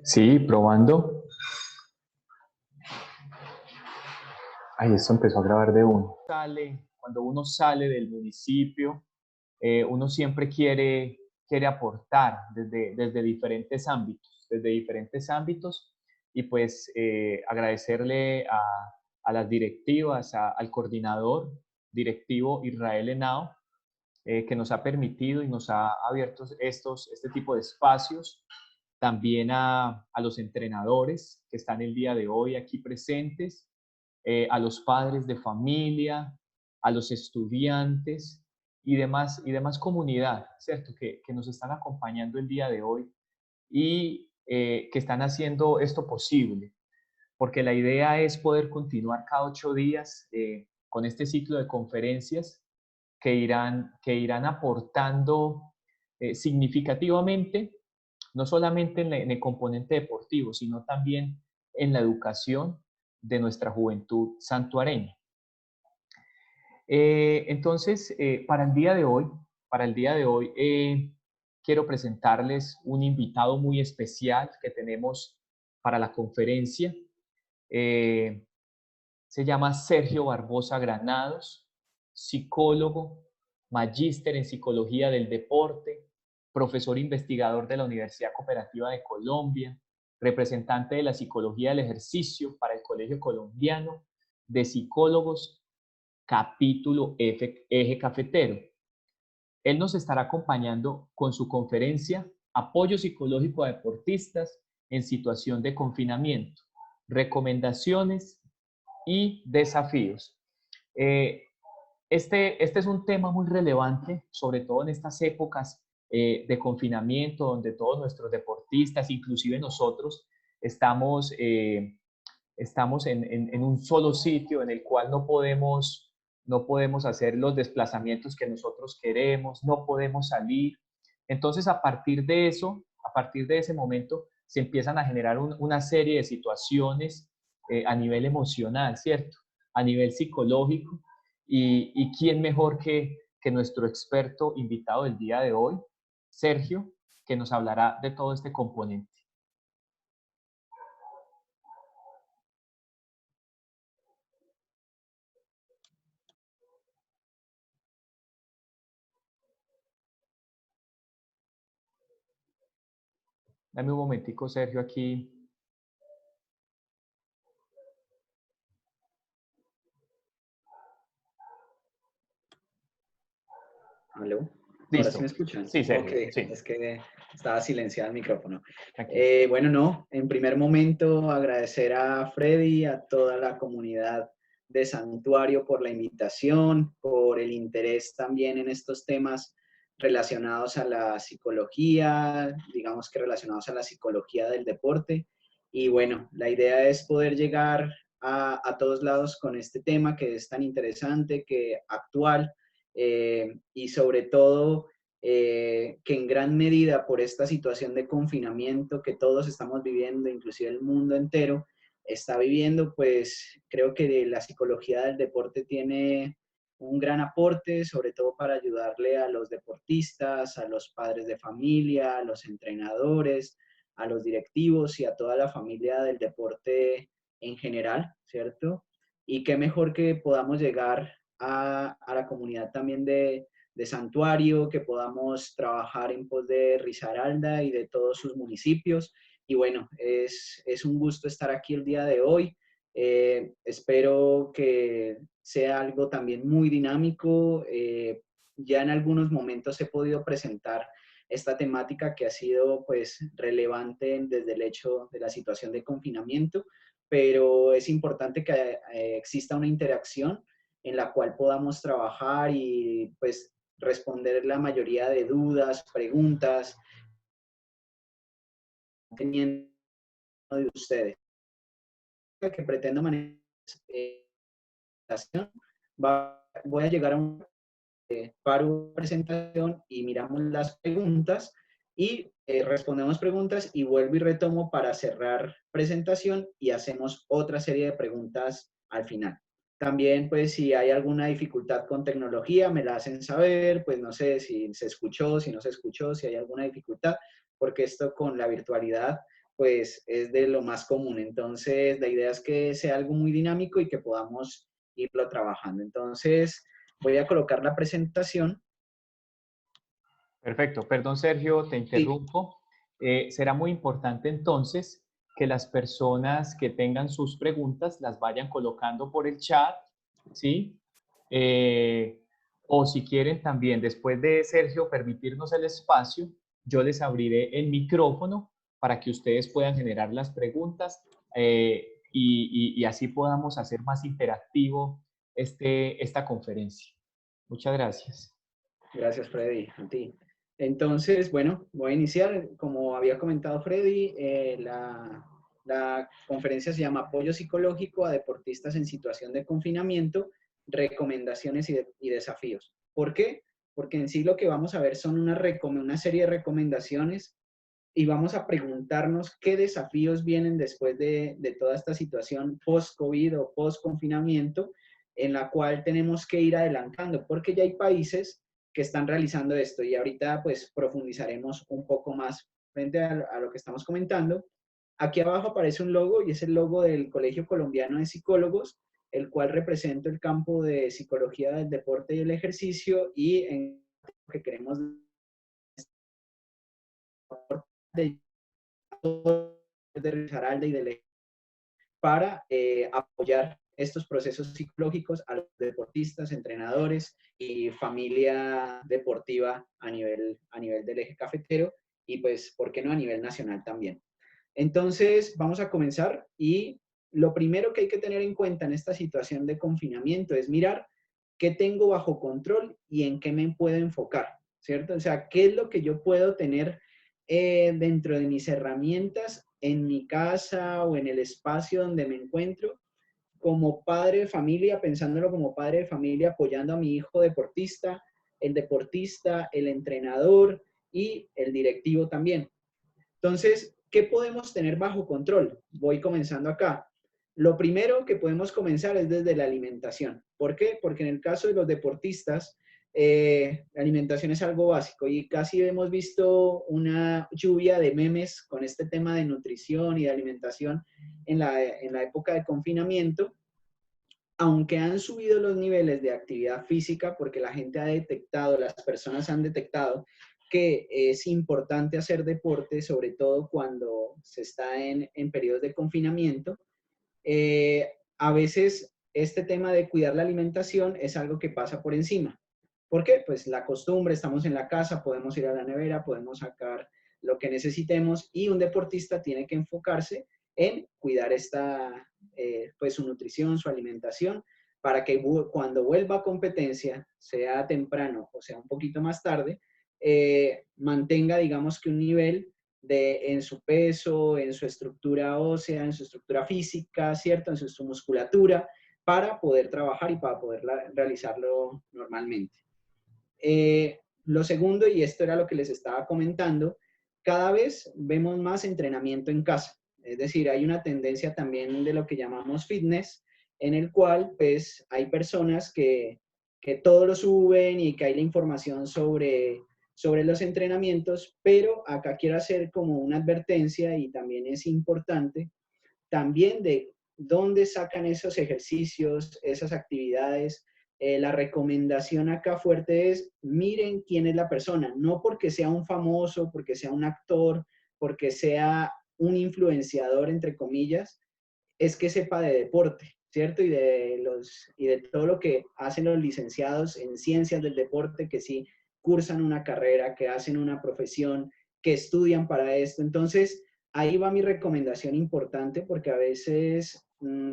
Sí, probando. Ay, esto empezó a grabar de uno. Cuando uno sale del municipio, uno siempre quiere aportar desde diferentes ámbitos y pues agradecerle a las directivas, al coordinador directivo Israel Henao, que nos ha permitido y nos ha abierto este tipo de espacios, también a los entrenadores que están el día de hoy aquí presentes, a los padres de familia, a los estudiantes y demás comunidad, ¿cierto? Que nos están acompañando el día de hoy y que están haciendo esto posible, porque la idea es poder continuar cada 8 días con este ciclo de conferencias que irán aportando significativamente, no solamente en el componente deportivo, sino también en la educación de nuestra juventud santuareña. Entonces, para el día de hoy quiero presentarles un invitado muy especial que tenemos para la conferencia. Eh, Se llama Sergio Barbosa Granados, psicólogo, magíster en psicología del deporte, profesor investigador de la Universidad Cooperativa de Colombia, representante de la psicología del ejercicio para el Colegio Colombiano de Psicólogos, capítulo Eje Cafetero. Él nos estará acompañando con su conferencia Apoyo psicológico a deportistas en situación de confinamiento, recomendaciones y desafíos. Eh, este es un tema muy relevante, sobre todo en estas épocas de confinamiento, donde todos nuestros deportistas, inclusive nosotros, estamos en un solo sitio en el cual no podemos hacer los desplazamientos que nosotros queremos, no podemos salir. Entonces, a partir de eso, a partir de ese momento, se empiezan a generar una serie de situaciones a nivel emocional, ¿cierto? A nivel psicológico. Y quién mejor que nuestro experto invitado del día de hoy, Sergio, que nos hablará de todo este componente. Dame un momentico, Sergio, aquí. ¿Aló? ¿Ahora sí Listo. me escuchan? Sí, Ok, Sergio, sí. es que estaba silenciado el micrófono. Tranquilo. Bueno, no, en primer momento agradecer a Freddy, a toda la comunidad de Santuario por la invitación, por el interés también en estos temas relacionados a la psicología, digamos que relacionados a la psicología del deporte. Y bueno, la idea es poder llegar a todos lados con este tema que es tan interesante, que actual, y sobre todo que en gran medida por esta situación de confinamiento que todos estamos viviendo, inclusive el mundo entero está viviendo, pues creo que la psicología del deporte tiene un gran aporte, sobre todo para ayudarle a los deportistas, a los padres de familia, a los entrenadores, a los directivos y a toda la familia del deporte en general, ¿cierto? Y qué mejor que podamos llegar a la comunidad también de Santuario, que podamos trabajar en pos de Risaralda y de todos sus municipios. Y bueno, es un gusto estar aquí el día de hoy. Espero que sea algo también muy dinámico. Ya en algunos momentos he podido presentar esta temática que ha sido pues relevante desde el hecho de la situación de confinamiento, pero es importante que exista una interacción en la cual podamos trabajar y pues responder la mayoría de dudas, preguntas teniendo de ustedes. Lo que pretendo manejar voy a llegar a un paro de presentación y miramos las preguntas y respondemos preguntas y vuelvo y retomo para cerrar presentación y hacemos otra serie de preguntas al final. También, pues, si hay alguna dificultad con tecnología, me la hacen saber, pues, no sé si se escuchó, si no se escuchó, si hay alguna dificultad, porque esto con la virtualidad pues es de lo más común. Entonces, la idea es que sea algo muy dinámico y que podamos irlo trabajando. Entonces, voy a colocar la presentación. Perfecto. Perdón, Sergio, te Sí, interrumpo. Será muy importante entonces que las personas que tengan sus preguntas las vayan colocando por el chat, ¿sí? O si quieren también, después de Sergio permitirnos el espacio, yo les abriré el micrófono para que ustedes puedan generar las preguntas y así podamos hacer más interactivo esta conferencia. Muchas gracias. gracias, Freddy, a ti. Entonces, bueno, voy a iniciar. Como había comentado Freddy, la conferencia se llama Apoyo Psicológico a Deportistas en Situación de Confinamiento, Recomendaciones y Desafíos. ¿Por qué? Porque en sí lo que vamos a ver son una serie de recomendaciones y vamos a preguntarnos qué desafíos vienen después de toda esta situación post-COVID o post-confinamiento en la cual tenemos que ir adelantando, porque ya hay países que están realizando esto y ahorita pues profundizaremos un poco más frente a lo que estamos comentando. Aquí abajo aparece un logo y es el logo del Colegio Colombiano de Psicólogos, el cual representa el campo de psicología del deporte y el ejercicio y en lo que queremos de Risaralda y de para apoyar estos procesos psicológicos a los deportistas, entrenadores y familia deportiva a nivel del eje cafetero y pues, ¿por qué no a nivel nacional también? Entonces, vamos a comenzar y lo primero que hay que tener en cuenta en esta situación de confinamiento es mirar qué tengo bajo control y en qué me puedo enfocar, ¿cierto? O sea, qué es lo que yo puedo tener dentro de mis herramientas en mi casa o en el espacio donde me encuentro como padre de familia, pensándolo como padre de familia, apoyando a mi hijo deportista, el entrenador y el directivo también. Entonces, ¿qué podemos tener bajo control? Voy comenzando acá. Lo primero que podemos comenzar es desde la alimentación. ¿Por qué? Porque en el caso de los deportistas, la alimentación es algo básico y casi hemos visto una lluvia de memes con este tema de nutrición y de alimentación en la época de confinamiento. Aunque han subido los niveles de actividad física, porque la gente ha detectado, las personas han detectado que es importante hacer deporte, sobre todo cuando se está en periodos de confinamiento, a veces este tema de cuidar la alimentación es algo que pasa por encima. ¿Por qué? Pues la costumbre, estamos en la casa, podemos ir a la nevera, podemos sacar lo que necesitemos y un deportista tiene que enfocarse en cuidar pues su nutrición, su alimentación, para que cuando vuelva a competencia, sea temprano o sea un poquito más tarde, mantenga, digamos que un nivel en su peso, en su estructura ósea, en su estructura física, ¿cierto? En su musculatura, para poder trabajar y para poder realizarlo normalmente. Lo segundo, y esto era lo que les estaba comentando, cada vez vemos más entrenamiento en casa. Es decir, hay una tendencia también de lo que llamamos fitness, en el cual pues hay personas que todo lo suben y que hay la información sobre los entrenamientos, pero acá quiero hacer como una advertencia y también es importante también de dónde sacan esos ejercicios, esas actividades. La recomendación acá fuerte es miren quién es la persona, no porque sea un famoso, porque sea un actor, porque sea un influenciador, entre comillas, es que sepa de deporte, ¿cierto? Y de todo lo que hacen los licenciados en ciencias del deporte, que sí cursan una carrera, que hacen una profesión, que estudian para esto. Entonces, ahí va mi recomendación importante porque a veces,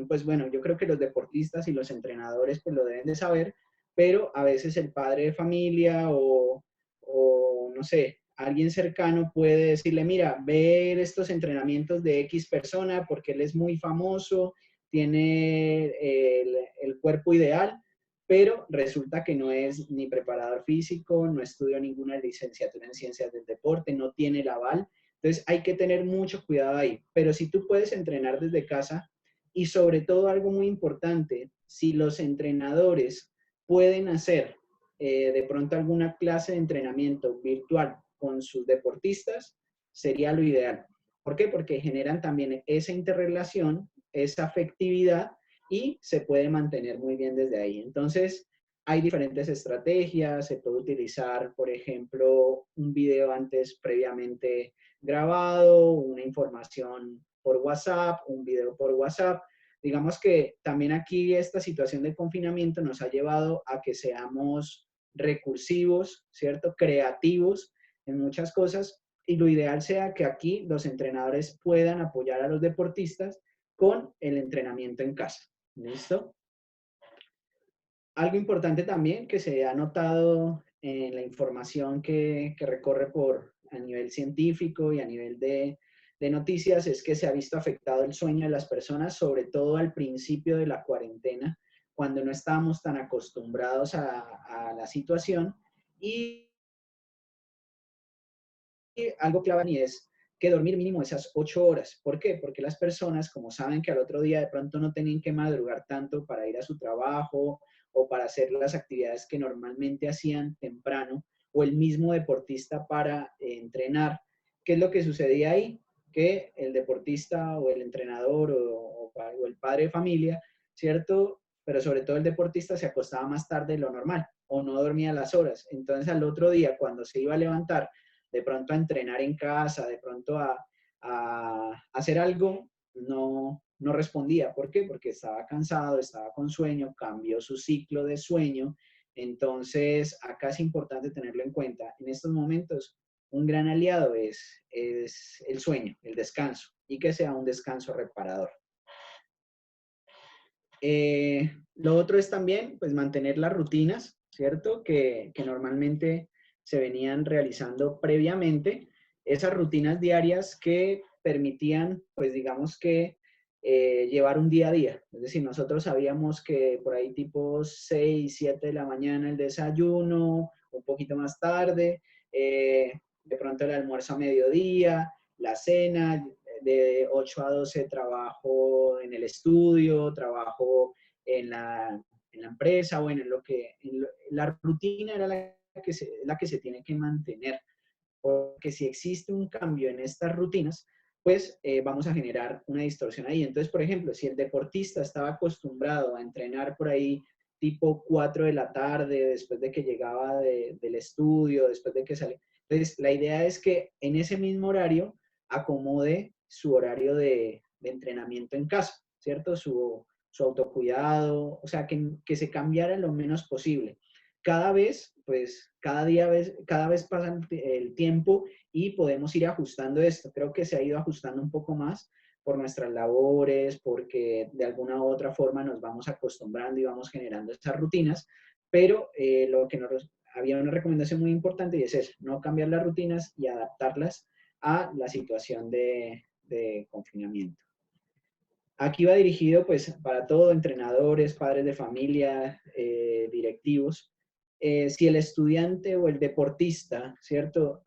pues bueno, yo creo que los deportistas y los entrenadores pues lo deben de saber, pero a veces el padre de familia o no sé, alguien cercano puede decirle, mira, ver estos entrenamientos de X persona porque él es muy famoso, tiene el cuerpo ideal, pero resulta que no es ni preparador físico, no estudió ninguna licenciatura en ciencias del deporte, no tiene el aval. Entonces hay que tener mucho cuidado ahí. Pero si tú puedes entrenar desde casa y sobre todo algo muy importante, si los entrenadores pueden hacer de pronto alguna clase de entrenamiento virtual con sus deportistas, sería lo ideal. ¿Por qué? Porque generan también esa interrelación, esa afectividad y se puede mantener muy bien desde ahí. Entonces, hay diferentes estrategias, se puede utilizar, por ejemplo, un video antes previamente grabado, una información por WhatsApp, un video por WhatsApp. Digamos que también aquí esta situación de confinamiento nos ha llevado a que seamos recursivos, ¿cierto? Creativos en muchas cosas y lo ideal sea que aquí los entrenadores puedan apoyar a los deportistas con el entrenamiento en casa. ¿Listo? Algo importante también que se ha notado en la información que recorre a nivel científico y a nivel de noticias es que se ha visto afectado el sueño de las personas, sobre todo al principio de la cuarentena, cuando no estábamos tan acostumbrados a la situación. Y algo clave y es que dormir mínimo esas 8 horas. ¿Por qué? Porque las personas, como saben que al otro día de pronto no tienen que madrugar tanto para ir a su trabajo o para hacer las actividades que normalmente hacían temprano, o el mismo deportista para entrenar, ¿qué es lo que sucedía ahí? Que el deportista o el entrenador o el padre de familia, ¿cierto? Pero sobre todo el deportista se acostaba más tarde de lo normal o no dormía las horas. Entonces al otro día, cuando se iba a levantar de pronto a entrenar en casa, de pronto a hacer algo, no respondía. ¿Por qué? Porque estaba cansado, estaba con sueño, cambió su ciclo de sueño. Entonces, acá es importante tenerlo en cuenta. En estos momentos, un gran aliado es el sueño, el descanso, y que sea un descanso reparador. Lo otro es también, pues, mantener las rutinas, ¿cierto? Que normalmente se venían realizando previamente. Esas rutinas diarias que permitían, pues, digamos que llevar un día a día. Es decir, nosotros sabíamos que por ahí tipo 6, 7 de la mañana el desayuno, un poquito más tarde, de pronto el almuerzo a mediodía, la cena, de 8 a 12 trabajo en el estudio, trabajo en la empresa, bueno, la rutina era la que se tiene que mantener, porque si existe un cambio en estas rutinas, pues vamos a generar una distorsión ahí. Entonces, por ejemplo, si el deportista estaba acostumbrado a entrenar por ahí tipo 4 de la tarde, después de que llegaba del estudio, después de que sale, entonces la idea es que en ese mismo horario acomode su horario de entrenamiento en casa, ¿cierto? Su autocuidado, o sea, que se cambiara lo menos posible. Cada vez, pues, cada vez pasa el tiempo y podemos ir ajustando esto. Creo que se ha ido ajustando un poco más por nuestras labores, porque de alguna u otra forma nos vamos acostumbrando y vamos generando esas rutinas, pero lo que había una recomendación muy importante y es eso, no cambiar las rutinas y adaptarlas a la situación de confinamiento. Aquí va dirigido pues para todo, entrenadores, padres de familia, directivos. Si el estudiante o el deportista, ¿cierto?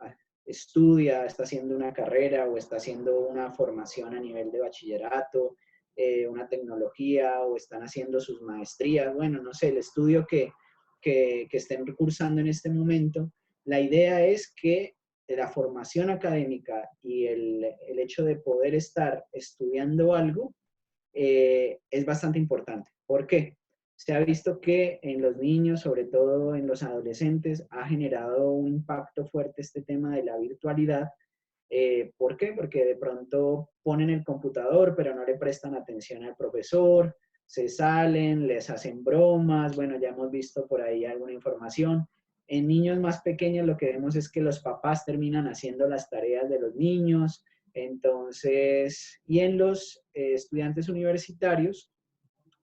Estudia, está haciendo una carrera o está haciendo una formación a nivel de bachillerato, una tecnología o están haciendo sus maestrías, bueno, no sé, el estudio que estén cursando en este momento, la idea es que la formación académica y el hecho de poder estar estudiando algo es bastante importante. ¿Por qué? Se ha visto que en los niños, sobre todo en los adolescentes, ha generado un impacto fuerte este tema de la virtualidad. ¿Por qué? Porque de pronto ponen el computador, pero no le prestan atención al profesor, se salen, les hacen bromas, bueno, ya hemos visto por ahí alguna información. En niños más pequeños lo que vemos es que los papás terminan haciendo las tareas de los niños, entonces, y en los estudiantes universitarios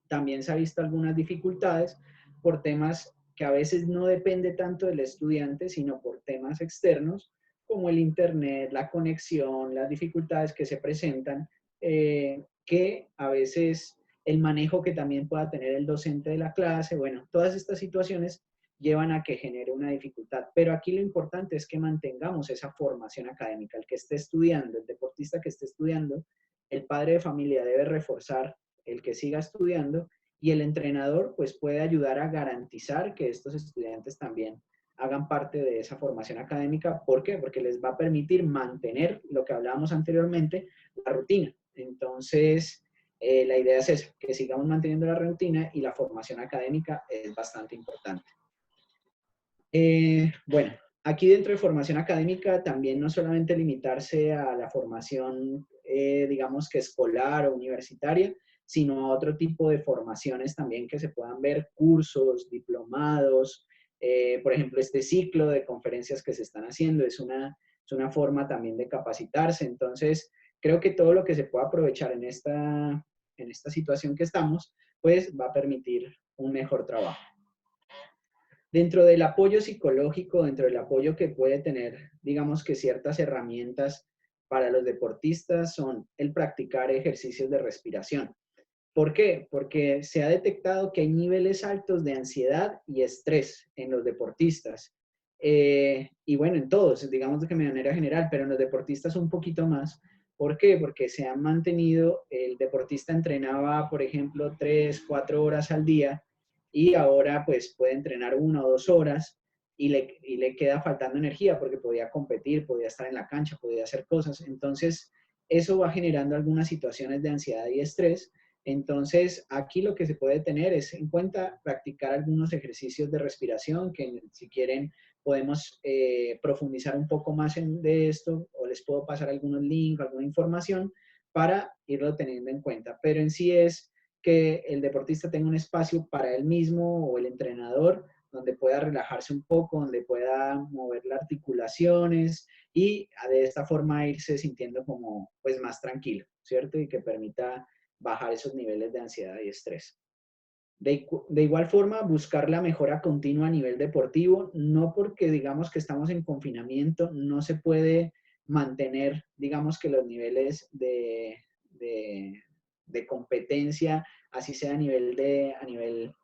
también se ha visto algunas dificultades por temas que a veces no depende tanto del estudiante, sino por temas externos, como el internet, la conexión, las dificultades que se presentan, que a veces el manejo que también pueda tener el docente de la clase, bueno, todas estas situaciones llevan a que genere una dificultad. Pero aquí lo importante es que mantengamos esa formación académica. El que esté estudiando, el deportista que esté estudiando, el padre de familia debe reforzar el que siga estudiando y el entrenador pues puede ayudar a garantizar que estos estudiantes también hagan parte de esa formación académica. ¿Por qué? Porque les va a permitir mantener lo que hablábamos anteriormente, la rutina. Entonces, la idea es eso, que sigamos manteniendo la rutina y la formación académica es bastante importante. Bueno, aquí dentro de formación académica también no solamente limitarse a la formación, digamos que escolar o universitaria, sino a otro tipo de formaciones también que se puedan ver, cursos, diplomados, por ejemplo, este ciclo de conferencias que se están haciendo es una forma también de capacitarse. Entonces, creo que todo lo que se pueda aprovechar en esta situación que estamos, pues va a permitir un mejor trabajo. Dentro del apoyo psicológico, dentro del apoyo que puede tener, digamos que ciertas herramientas para los deportistas son el practicar ejercicios de respiración. ¿Por qué? Porque se ha detectado que hay niveles altos de ansiedad y estrés en los deportistas. Y bueno, en todos, digamos que de manera general, pero en los deportistas un poquito más. ¿Por qué? Porque se han mantenido, el deportista entrenaba, por ejemplo, 3, 4 horas al día y ahora pues puede entrenar 1 o 2 horas y le queda faltando energía porque podía competir, podía estar en la cancha, podía hacer cosas. Entonces, eso va generando algunas situaciones de ansiedad y estrés. Entonces, aquí lo que se puede tener es en cuenta practicar algunos ejercicios de respiración que si quieren podemos profundizar un poco más de esto o les puedo pasar algunos links, alguna información para irlo teniendo en cuenta. Pero en sí es que el deportista tenga un espacio para él mismo o el entrenador donde pueda relajarse un poco, donde pueda mover las articulaciones y de esta forma irse sintiendo como pues más tranquilo, ¿cierto? Y que permita bajar esos niveles de ansiedad y estrés. De igual forma, buscar la mejora continua a nivel deportivo, no porque digamos que estamos en confinamiento, no se puede mantener, digamos que los niveles de competencia, así sea a nivel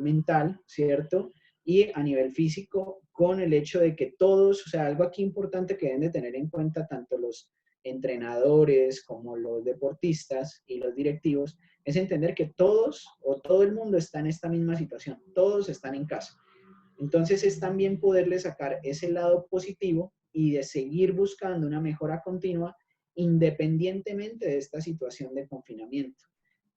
mental, ¿cierto? Y a nivel físico, con el hecho de que todos, o sea, algo aquí importante que deben de tener en cuenta tanto los entrenadores como los deportistas y los directivos, es entender que todos o todo el mundo está en esta misma situación, todos están en casa. Entonces es también poderle sacar ese lado positivo y de seguir buscando una mejora continua independientemente de esta situación de confinamiento.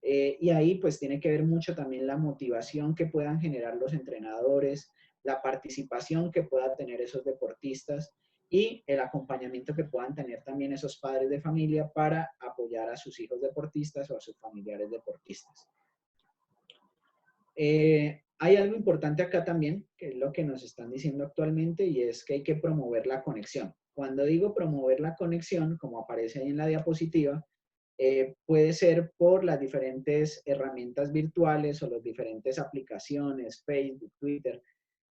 Y ahí pues tiene que ver mucho también la motivación que puedan generar los entrenadores, la participación que puedan tener esos deportistas y el acompañamiento que puedan tener también esos padres de familia para apoyar a sus hijos deportistas o a sus familiares deportistas. Hay algo importante acá también, que es lo que nos están diciendo actualmente, y es que hay que promover la conexión. Cuando digo promover la conexión, como aparece ahí en la diapositiva, puede ser por las diferentes herramientas virtuales o las diferentes aplicaciones, Facebook, Twitter,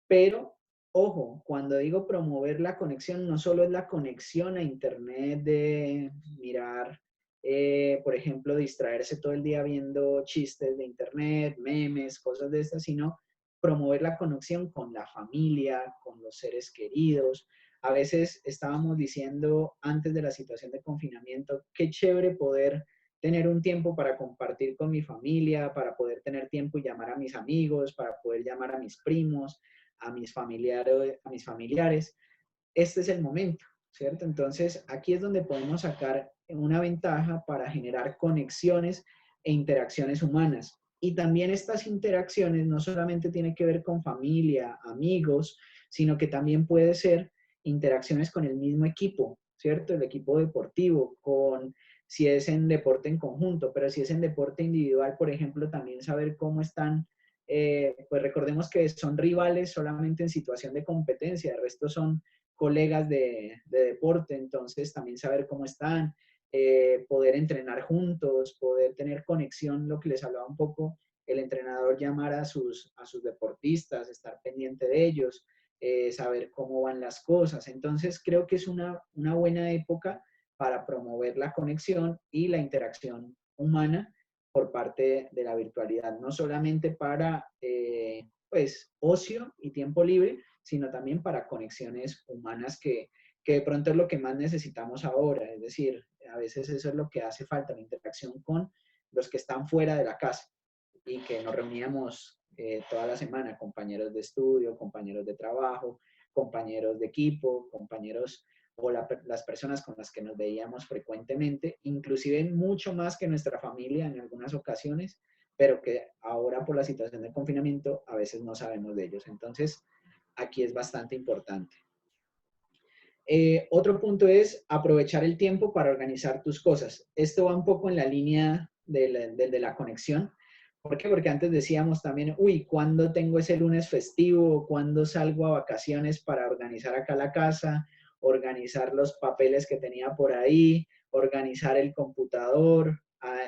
pero ojo, cuando digo promover la conexión, no solo es la conexión a Internet de mirar, por ejemplo, distraerse todo el día viendo chistes de Internet, memes, cosas de estas, sino promover la conexión con la familia, con los seres queridos. A veces estábamos diciendo antes de la situación de confinamiento, qué chévere poder tener un tiempo para compartir con mi familia, para poder tener tiempo y llamar a mis amigos, para poder llamar a mis primos, a mis familiares. Este es el momento, ¿cierto? Entonces, aquí es donde podemos sacar una ventaja para generar conexiones e interacciones humanas. Y también estas interacciones no solamente tienen que ver con familia, amigos, sino que también puede ser interacciones con el mismo equipo, ¿cierto? El equipo deportivo, con si es en deporte en conjunto, pero si es en deporte individual, por ejemplo, también saber cómo están, pues recordemos que son rivales solamente en situación de competencia, el resto son colegas de deporte, entonces también saber cómo están, poder entrenar juntos, poder tener conexión, lo que les hablaba un poco, el entrenador llamar a sus deportistas, estar pendiente de ellos, saber cómo van las cosas. Entonces creo que es una buena época para promover la conexión y la interacción humana por parte de la virtualidad, no solamente para pues ocio y tiempo libre, sino también para conexiones humanas que de pronto es lo que más necesitamos ahora, es decir, a veces eso es lo que hace falta, la interacción con los que están fuera de la casa y que nos reuníamos toda la semana, compañeros de estudio, compañeros de trabajo, compañeros de equipo, compañeros o las personas con las que nos veíamos frecuentemente, inclusive mucho más que nuestra familia en algunas ocasiones, pero que ahora por la situación de confinamiento a veces no sabemos de ellos. Entonces, aquí es bastante importante. Otro punto es aprovechar el tiempo para organizar tus cosas. Esto va un poco en la línea de la conexión. ¿Por qué? Porque antes decíamos también, uy, ¿cuándo tengo ese lunes festivo? ¿Cuándo salgo a vacaciones para organizar acá la casa? Organizar los papeles que tenía por ahí, organizar el computador,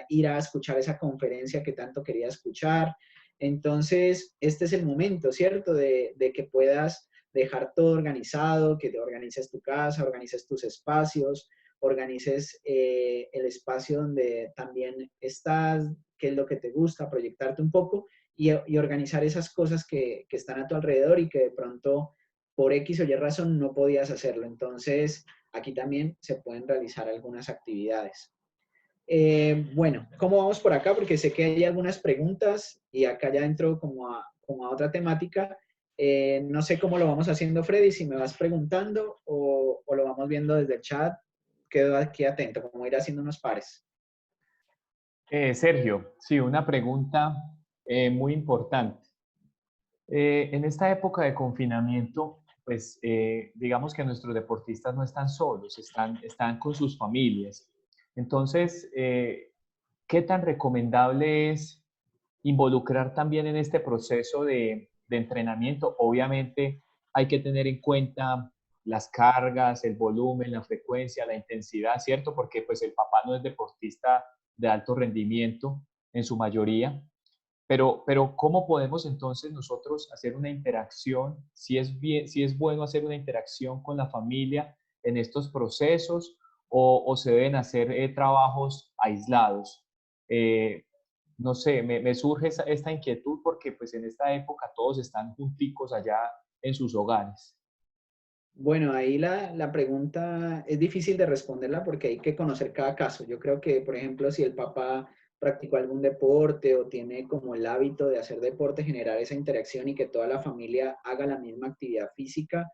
ir a escuchar esa conferencia que tanto quería escuchar. Entonces, este es el momento, ¿cierto? De que puedas dejar todo organizado, que te organices tu casa, organices tus espacios, organices el espacio donde también estás, qué es lo que te gusta, proyectarte un poco y organizar esas cosas que están a tu alrededor y que de pronto por X o Y razón no podías hacerlo. Entonces, aquí también se pueden realizar algunas actividades. Bueno, ¿cómo vamos por acá? Porque sé que hay algunas preguntas y acá ya entro como a otra temática. No sé cómo lo vamos haciendo, Freddy, si me vas preguntando o lo vamos viendo desde el chat. Quedo aquí atento, como ir haciendo unos pares. Sergio, sí, una pregunta muy importante. En esta época de confinamiento, pues digamos que nuestros deportistas no están solos, están con sus familias. Entonces, ¿qué tan recomendable es involucrar también en este proceso de entrenamiento? Obviamente hay que tener en cuenta las cargas, el volumen, la frecuencia, la intensidad, ¿cierto? Porque pues el papá no es deportista de alto rendimiento en su mayoría. Pero ¿cómo podemos entonces nosotros hacer una interacción? Si es bueno hacer una interacción con la familia en estos procesos o se deben hacer trabajos aislados. Eh, no sé, me surge esta inquietud porque pues en esta época todos están junticos allá en sus hogares. Bueno, ahí la pregunta es difícil de responderla porque hay que conocer cada caso. Yo creo que, por ejemplo, si el papá practicó algún deporte o tiene como el hábito de hacer deporte, generar esa interacción y que toda la familia haga la misma actividad física,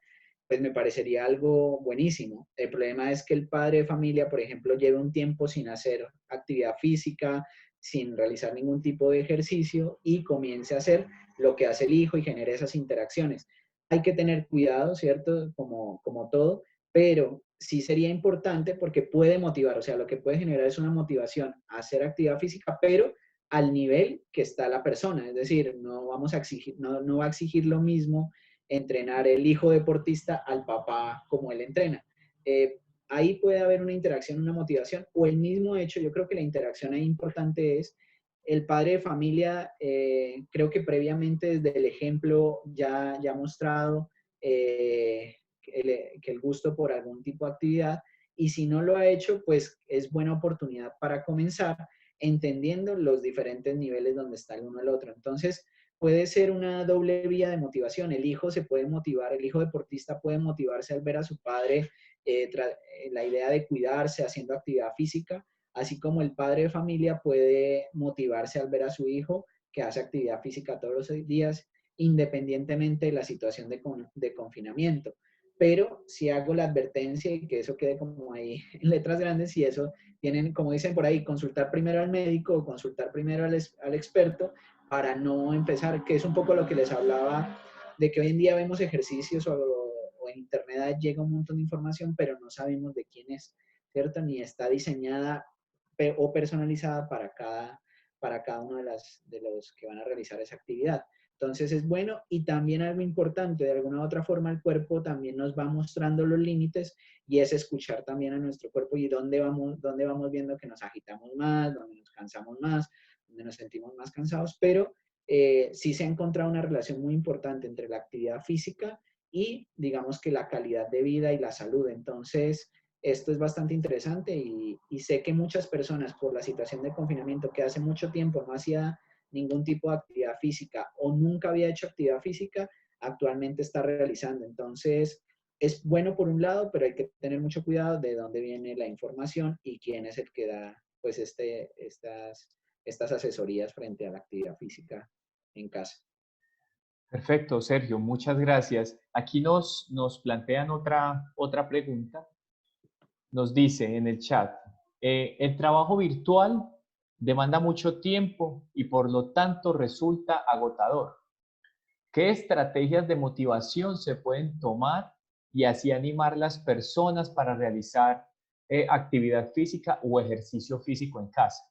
pues me parecería algo buenísimo. El problema es que el padre de familia, por ejemplo, lleve un tiempo sin hacer actividad física, sin realizar ningún tipo de ejercicio y comience a hacer lo que hace el hijo y genere esas interacciones. Hay que tener cuidado, ¿cierto? Como todo, pero sí sería importante porque puede motivar, o sea, lo que puede generar es una motivación a hacer actividad física, pero al nivel que está la persona, es decir, no vamos a exigir, no va a exigir lo mismo entrenar el hijo deportista al papá como él entrena. Ahí puede haber una interacción, una motivación, o el mismo hecho, yo creo que la interacción ahí importante es el padre de familia, creo que previamente desde el ejemplo ya ha mostrado que el gusto por algún tipo de actividad y si no lo ha hecho, pues es buena oportunidad para comenzar entendiendo los diferentes niveles donde está el uno el otro. Entonces, puede ser una doble vía de motivación. El hijo se puede motivar, el hijo deportista puede motivarse al ver a su padre la idea de cuidarse haciendo actividad física, así como el padre de familia puede motivarse al ver a su hijo que hace actividad física todos los días, independientemente de la situación de confinamiento. Pero si hago la advertencia y que eso quede como ahí en letras grandes y eso tienen, como dicen por ahí, consultar primero al médico o consultar primero al experto para no empezar, que es un poco lo que les hablaba de que hoy en día vemos ejercicios o en internet llega un montón de información, pero no sabemos de quién es, ¿cierto? Ni está diseñada o personalizada para cada uno de los que van a realizar esa actividad. Entonces es bueno y también algo importante, de alguna u otra forma el cuerpo también nos va mostrando los límites y es escuchar también a nuestro cuerpo y dónde vamos viendo que nos agitamos más, dónde nos cansamos más, dónde nos sentimos más cansados, pero sí se ha encontrado una relación muy importante entre la actividad física y digamos que la calidad de vida y la salud. Entonces, esto es bastante interesante y sé que muchas personas por la situación de confinamiento que hace mucho tiempo no hacía ningún tipo de actividad física o nunca había hecho actividad física, actualmente está realizando. Entonces, es bueno por un lado, pero hay que tener mucho cuidado de dónde viene la información y quién es el que da pues estas asesorías frente a la actividad física en casa. Perfecto, Sergio, muchas gracias. Aquí nos plantean otra pregunta. Nos dice en el chat, el trabajo virtual demanda mucho tiempo y por lo tanto resulta agotador. ¿Qué estrategias de motivación se pueden tomar y así animar las personas para realizar actividad física o ejercicio físico en casa?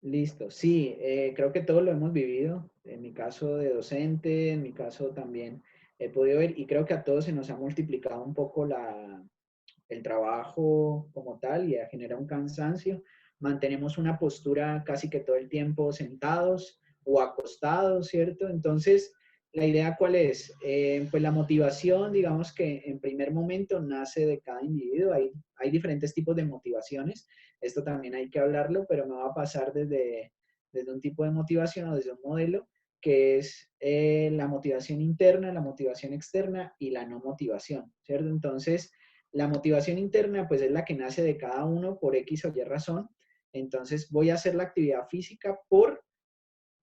Listo, sí, creo que todos lo hemos vivido, en mi caso de docente, en mi caso también he podido ver y creo que a todos se nos ha multiplicado un poco el trabajo como tal y genera un cansancio. Mantenemos una postura casi que todo el tiempo sentados o acostados, ¿cierto? Entonces, la idea cuál es? Pues la motivación, digamos que en primer momento nace de cada individuo. Hay diferentes tipos de motivaciones. Esto también hay que hablarlo, pero me va a pasar desde un tipo de motivación o desde un modelo que es la motivación interna, la motivación externa y la no motivación, ¿cierto? Entonces, la motivación interna, pues es la que nace de cada uno por X o Y razón. Entonces, voy a hacer la actividad física por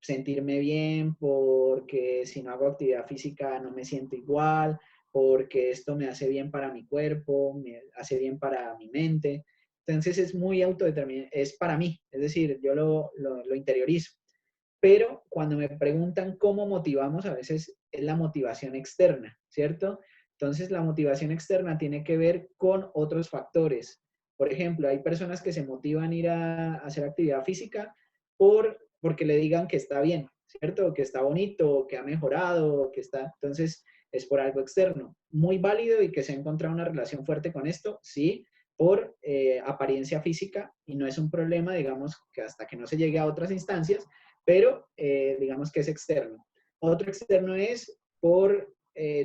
sentirme bien, porque si no hago actividad física no me siento igual, porque esto me hace bien para mi cuerpo, me hace bien para mi mente. Entonces, es muy autodeterminado, es para mí, es decir, yo lo interiorizo. Pero cuando me preguntan cómo motivamos, a veces es la motivación externa, ¿cierto? Entonces, la motivación externa tiene que ver con otros factores. Por ejemplo, hay personas que se motivan a ir a hacer actividad física porque le digan que está bien, ¿cierto? Que está bonito, que ha mejorado, que está... Entonces, es por algo externo. Muy válido y que se ha encontrado una relación fuerte con esto, sí, por apariencia física y no es un problema, digamos, que hasta que no se llegue a otras instancias, pero digamos que es externo. Otro externo es por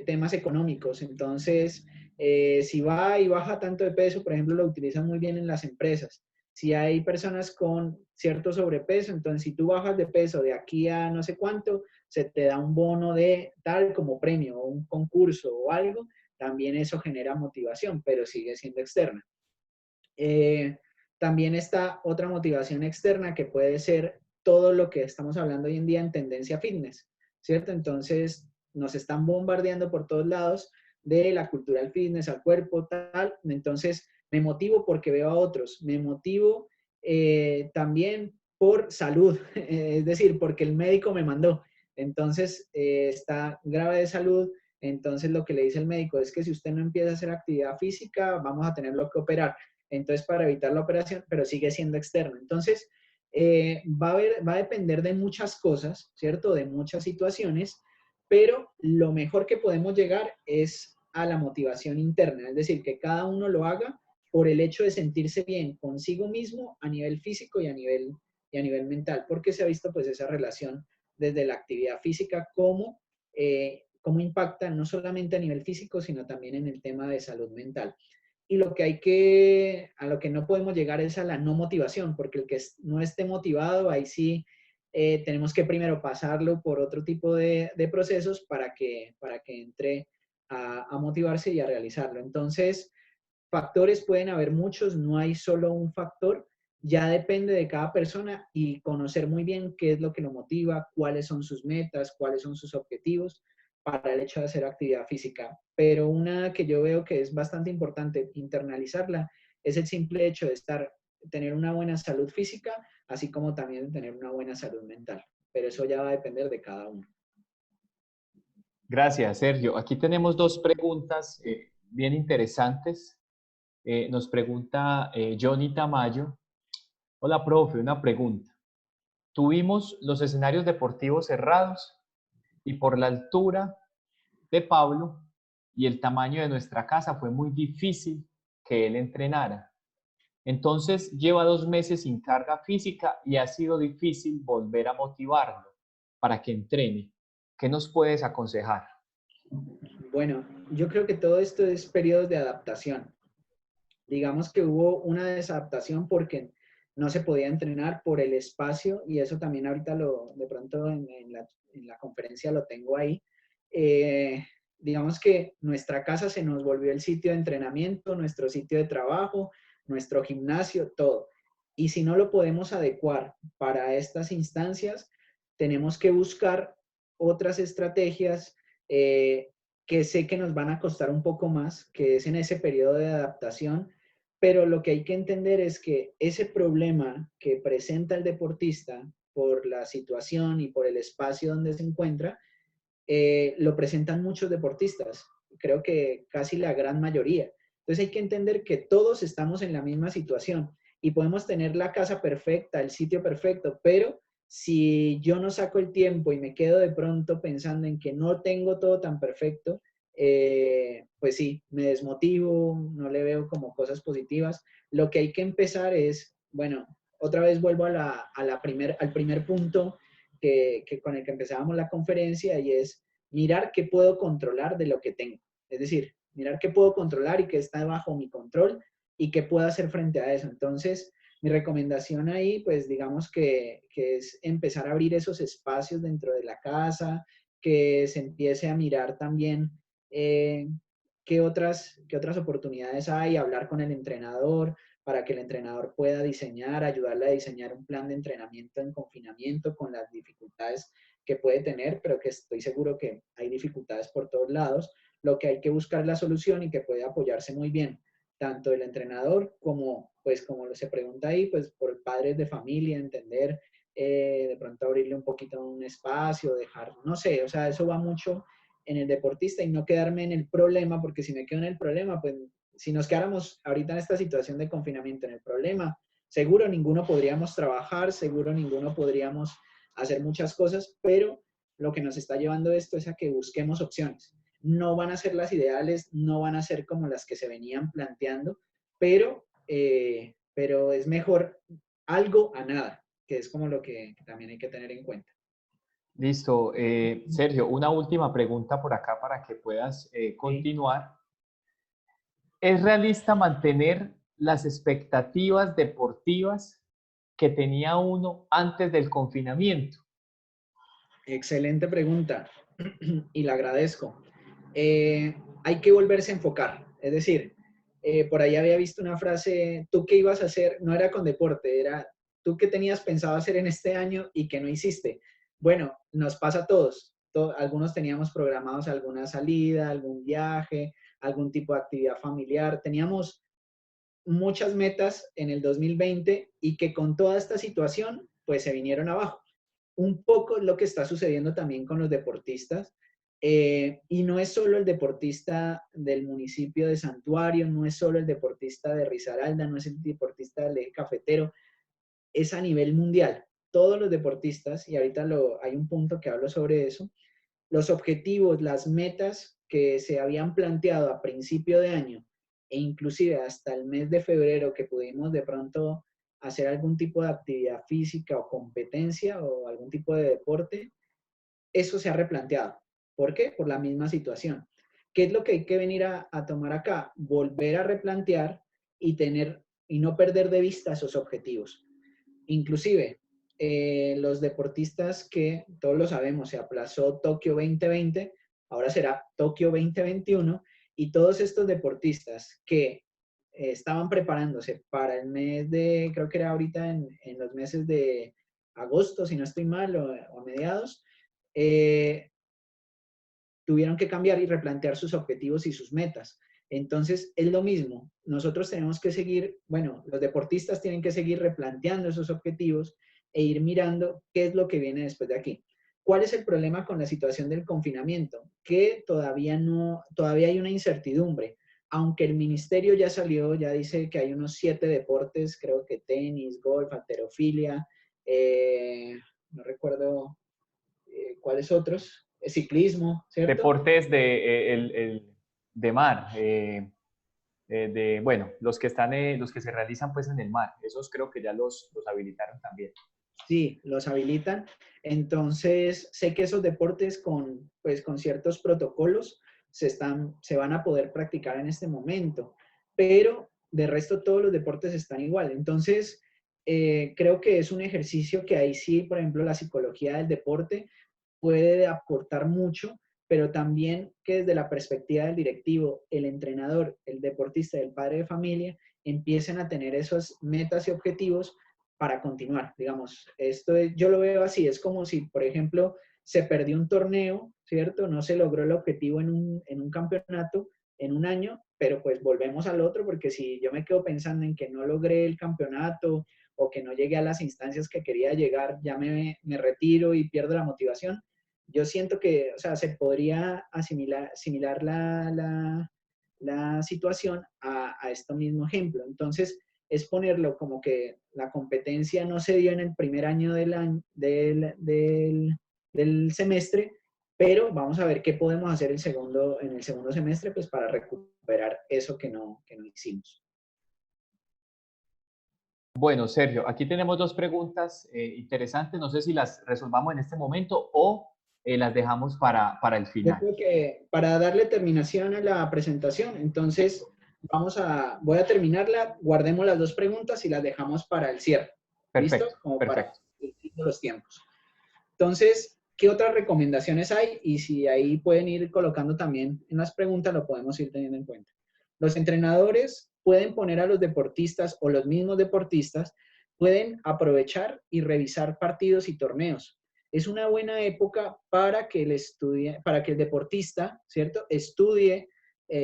temas económicos. Entonces, si va y baja tanto de peso, por ejemplo, lo utilizan muy bien en las empresas. Si hay personas con cierto sobrepeso, entonces si tú bajas de peso de aquí a no sé cuánto, se te da un bono de tal como premio o un concurso o algo, también eso genera motivación, pero sigue siendo externa. Eh, También está otra motivación externa que puede ser todo lo que estamos hablando hoy en día en tendencia fitness, ¿cierto? Entonces nos están bombardeando por todos lados de la cultura del fitness, al cuerpo, tal. Entonces me motivo porque veo a otros, me motivo también por salud, es decir, porque el médico me mandó. Entonces está grave de salud, entonces lo que le dice el médico es que si usted no empieza a hacer actividad física, vamos a tenerlo que operar. Entonces, para evitar la operación, pero sigue siendo externo. Entonces, va a depender de muchas cosas, ¿cierto? De muchas situaciones, pero lo mejor que podemos llegar es a la motivación interna, es decir, que cada uno lo haga por el hecho de sentirse bien consigo mismo a nivel físico y a nivel mental, porque se ha visto pues esa relación desde la actividad física como cómo impacta no solamente a nivel físico, sino también en el tema de salud mental. Y a lo que no podemos llegar es a la no motivación, porque el que no esté motivado, ahí sí tenemos que primero pasarlo por otro tipo de procesos para que entre a motivarse y a realizarlo. Entonces, factores pueden haber muchos, no hay solo un factor, ya depende de cada persona y conocer muy bien qué es lo que lo motiva, cuáles son sus metas, cuáles son sus objetivos para el hecho de hacer actividad física. Pero una que yo veo que es bastante importante internalizarla es el simple hecho de tener una buena salud física, así como también de tener una buena salud mental. Pero eso ya va a depender de cada uno. Gracias, Sergio. Aquí tenemos dos preguntas bien interesantes. Nos pregunta Johnny Tamayo. Hola, profe, una pregunta. Tuvimos los escenarios deportivos cerrados y por la altura de Pablo y el tamaño de nuestra casa fue muy difícil que él entrenara. Entonces lleva 2 meses sin carga física y ha sido difícil volver a motivarlo para que entrene. ¿Qué nos puedes aconsejar? Bueno, yo creo que todo esto es periodos de adaptación. Digamos que hubo una desadaptación porque no se podía entrenar por el espacio y eso también ahorita de pronto en la conferencia lo tengo ahí. Digamos que nuestra casa se nos volvió el sitio de entrenamiento, nuestro sitio de trabajo, nuestro gimnasio, todo. Y si no lo podemos adecuar para estas instancias, tenemos que buscar otras estrategias que sé que nos van a costar un poco más, que es en ese periodo de adaptación, pero lo que hay que entender es que ese problema que presenta el deportista por la situación y por el espacio donde se encuentra, lo presentan muchos deportistas, creo que casi la gran mayoría. Entonces hay que entender que todos estamos en la misma situación y podemos tener la casa perfecta, el sitio perfecto, pero si yo no saco el tiempo y me quedo de pronto pensando en que no tengo todo tan perfecto, pues sí, me desmotivo, no le veo como cosas positivas. Lo que hay que empezar es, bueno, otra vez vuelvo al primer punto que con el que empezábamos la conferencia, y es mirar qué puedo controlar de lo que tengo. Es decir, mirar qué puedo controlar y qué está bajo mi control y qué puedo hacer frente a eso. Entonces, mi recomendación ahí, pues digamos que es empezar a abrir esos espacios dentro de la casa, que se empiece a mirar también qué otras oportunidades hay, hablar con el entrenador para que el entrenador pueda diseñar, ayudarle a diseñar un plan de entrenamiento en confinamiento con las dificultades que puede tener, pero que estoy seguro que hay dificultades por todos lados. Lo que hay que buscar la solución y que puede apoyarse muy bien tanto el entrenador como, pues como se pregunta ahí, pues por padres de familia, entender, de pronto abrirle un poquito un espacio, dejar, no sé, o sea, eso va mucho en el deportista y no quedarme en el problema, porque si me quedo en el problema, pues si nos quedáramos ahorita en esta situación de confinamiento en el problema, seguro ninguno podríamos trabajar, seguro ninguno podríamos hacer muchas cosas, pero lo que nos está llevando esto es a que busquemos opciones. No van a ser las ideales, no van a ser como las que se venían planteando, pero es mejor algo a nada, que es como lo que también hay que tener en cuenta. Listo. Sergio, una última pregunta por acá para que puedas Sí. continuar. ¿Es realista mantener las expectativas deportivas que tenía uno antes del confinamiento? Excelente pregunta y la agradezco. Hay que volverse a enfocar, es decir, por ahí había visto una frase, ¿tú qué ibas a hacer? No era con deporte, era tú qué tenías pensado hacer en este año y que no hiciste. Bueno, nos pasa a todos. Algunos teníamos programados alguna salida, algún viaje, algún tipo de actividad familiar. Teníamos muchas metas en el 2020 y que con toda esta situación, pues se vinieron abajo. Un poco lo que está sucediendo también con los deportistas. Y no es solo el deportista del municipio de Santuario, no es solo el deportista de Risaralda, no es el deportista del Eje Cafetero, es a nivel mundial. Todos los deportistas, y ahorita hay un punto que hablo sobre eso, los objetivos, las metas que se habían planteado a principio de año e inclusive hasta el mes de febrero que pudimos de pronto hacer algún tipo de actividad física o competencia o algún tipo de deporte, eso se ha replanteado. ¿Por qué? Por la misma situación. ¿Qué es lo que hay que venir a tomar acá? Volver a replantear y tener y no perder de vista esos objetivos. Inclusive, los deportistas que, todos lo sabemos, se aplazó Tokio 2020, ahora será Tokio 2021, y todos estos deportistas que estaban preparándose para el mes de, creo que era ahorita en los meses de agosto, si no estoy mal, o a mediados, eh, tuvieron que cambiar y replantear sus objetivos y sus metas. Entonces, es lo mismo. Nosotros tenemos que seguir, bueno, los deportistas tienen que seguir replanteando esos objetivos e ir mirando qué es lo que viene después de aquí. ¿Cuál es el problema con la situación del confinamiento? Que todavía hay una incertidumbre. Aunque el ministerio ya salió, ya dice que hay unos 7 deportes, creo que tenis, golf, halterofilia, no recuerdo cuáles otros, ciclismo, ¿cierto? Deportes de mar, bueno, los que se realizan pues en el mar, esos creo que ya los habilitaron también. Sí, los habilitan. Entonces, sé que esos deportes pues, con ciertos protocolos se van a poder practicar en este momento, pero de resto todos los deportes están igual. Entonces, creo que es un ejercicio que ahí sí, por ejemplo, la psicología del deporte puede aportar mucho, pero también que desde la perspectiva del directivo, el entrenador, el deportista y el padre de familia empiecen a tener esas metas y objetivos para continuar. Digamos, yo lo veo así, es como si, por ejemplo, se perdió un torneo, ¿cierto? No se logró el objetivo en un campeonato en un año, pero pues volvemos al otro, porque si yo me quedo pensando en que no logré el campeonato o que no llegué a las instancias que quería llegar, ya me retiro y pierdo la motivación. Yo siento que, o sea, se podría asimilar la situación a este mismo ejemplo. Entonces, es ponerlo como que la competencia no se dio en el primer año del semestre, pero vamos a ver qué podemos hacer en el segundo semestre pues, para recuperar eso que no hicimos. Bueno, Sergio, aquí tenemos dos preguntas interesantes. No sé si las resolvamos en este momento o las dejamos para el Yo final. creo que para darle terminación a la presentación, entonces voy a terminarla, guardemos las dos preguntas y las dejamos para el cierre. ¿Listo? Perfecto, Como para perfecto. los tiempos. Entonces, ¿qué otras recomendaciones hay? Y si ahí pueden ir colocando también en las preguntas, lo podemos ir teniendo en cuenta. Los entrenadores pueden poner a los deportistas o los mismos deportistas pueden aprovechar y revisar partidos y torneos. Es una buena época para que para que el deportista, ¿cierto? Estudie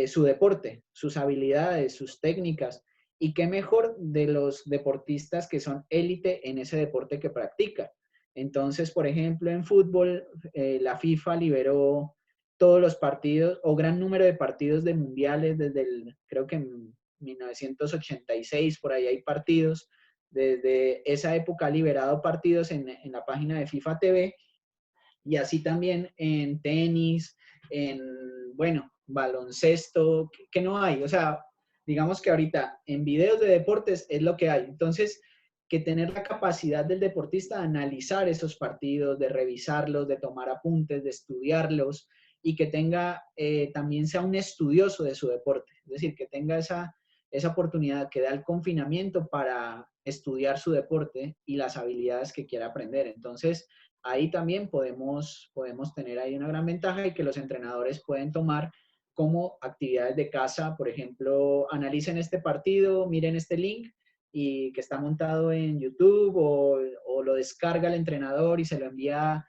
su deporte, sus habilidades, sus técnicas. Y qué mejor de los deportistas que son élite en ese deporte que practica. Entonces, por ejemplo, en fútbol, la FIFA liberó todos los partidos o gran número de partidos de mundiales creo que en 1986, por ahí hay partidos. Desde esa época ha liberado partidos en la página de FIFA TV y así también en tenis, en, bueno, baloncesto, que no hay. O sea, digamos que ahorita en videos de deportes es lo que hay. Entonces, que tener la capacidad del deportista de analizar esos partidos, de revisarlos, de tomar apuntes, de estudiarlos y que tenga, también sea un estudioso de su deporte. Es decir, que tenga esa oportunidad que da el confinamiento para estudiar su deporte y las habilidades que quiera aprender. Entonces, ahí también podemos tener ahí una gran ventaja y que los entrenadores pueden tomar como actividades de casa, por ejemplo, analicen este partido, miren este link y que está montado en YouTube o lo descarga el entrenador y se lo envía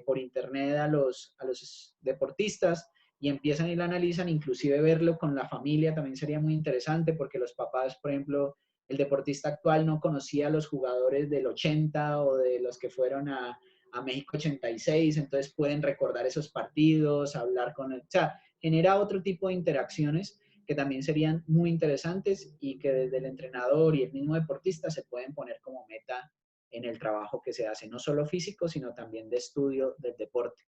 por internet a los deportistas y empiezan y lo analizan, inclusive verlo con la familia también sería muy interesante porque los papás, por ejemplo, el deportista actual no conocía a los jugadores del 80 o de los que fueron a México 86, entonces pueden recordar esos partidos, hablar con él, o sea, genera otro tipo de interacciones que también serían muy interesantes y que desde el entrenador y el mismo deportista se pueden poner como meta en el trabajo que se hace, no solo físico, sino también de estudio del deporte.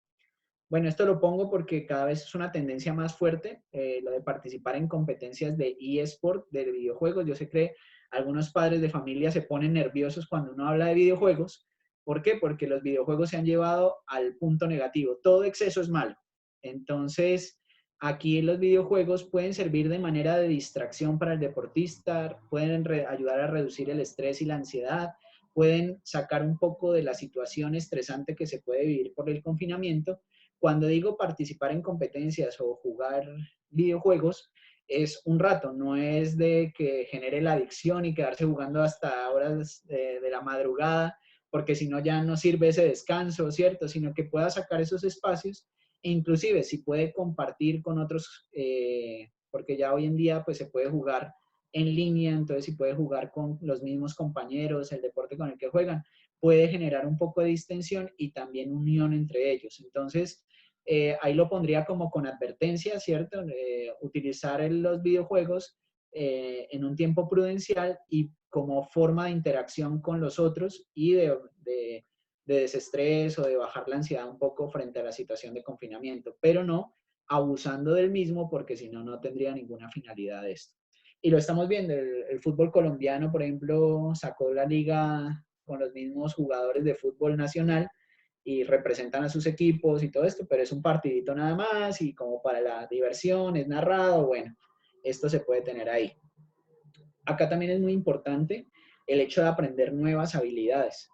Bueno, esto lo pongo porque cada vez es una tendencia más fuerte, lo de participar en competencias de eSport, de videojuegos. Yo sé que algunos padres de familia se ponen nerviosos cuando uno habla de videojuegos. ¿Por qué? Porque los videojuegos se han llevado al punto negativo. Todo exceso es malo. Entonces, aquí los videojuegos pueden servir de manera de distracción para el deportista, pueden ayudar a reducir el estrés y la ansiedad, pueden sacar un poco de la situación estresante que se puede vivir por el confinamiento. Cuando digo participar en competencias o jugar videojuegos, es un rato, no es de que genere la adicción y quedarse jugando hasta horas de la madrugada, porque si no ya no sirve ese descanso, ¿cierto? Sino que pueda sacar esos espacios e inclusive si puede compartir con otros, porque ya hoy en día pues se puede jugar en línea, entonces si puede jugar con los mismos compañeros, el deporte con el que juegan, puede generar un poco de distensión y también unión entre ellos. Entonces, ahí lo pondría como con advertencia, ¿cierto? Utilizar los videojuegos en un tiempo prudencial y como forma de interacción con los otros y de desestrés o de bajar la ansiedad un poco frente a la situación de confinamiento, pero no abusando del mismo porque si no, no tendría ninguna finalidad de esto. Y lo estamos viendo, el fútbol colombiano, por ejemplo, sacó la liga con los mismos jugadores de fútbol nacional y representan a sus equipos y todo esto, pero es un partidito nada más y como para la diversión, es narrado, bueno, esto se puede tener ahí. Acá también es muy importante el hecho de aprender nuevas habilidades.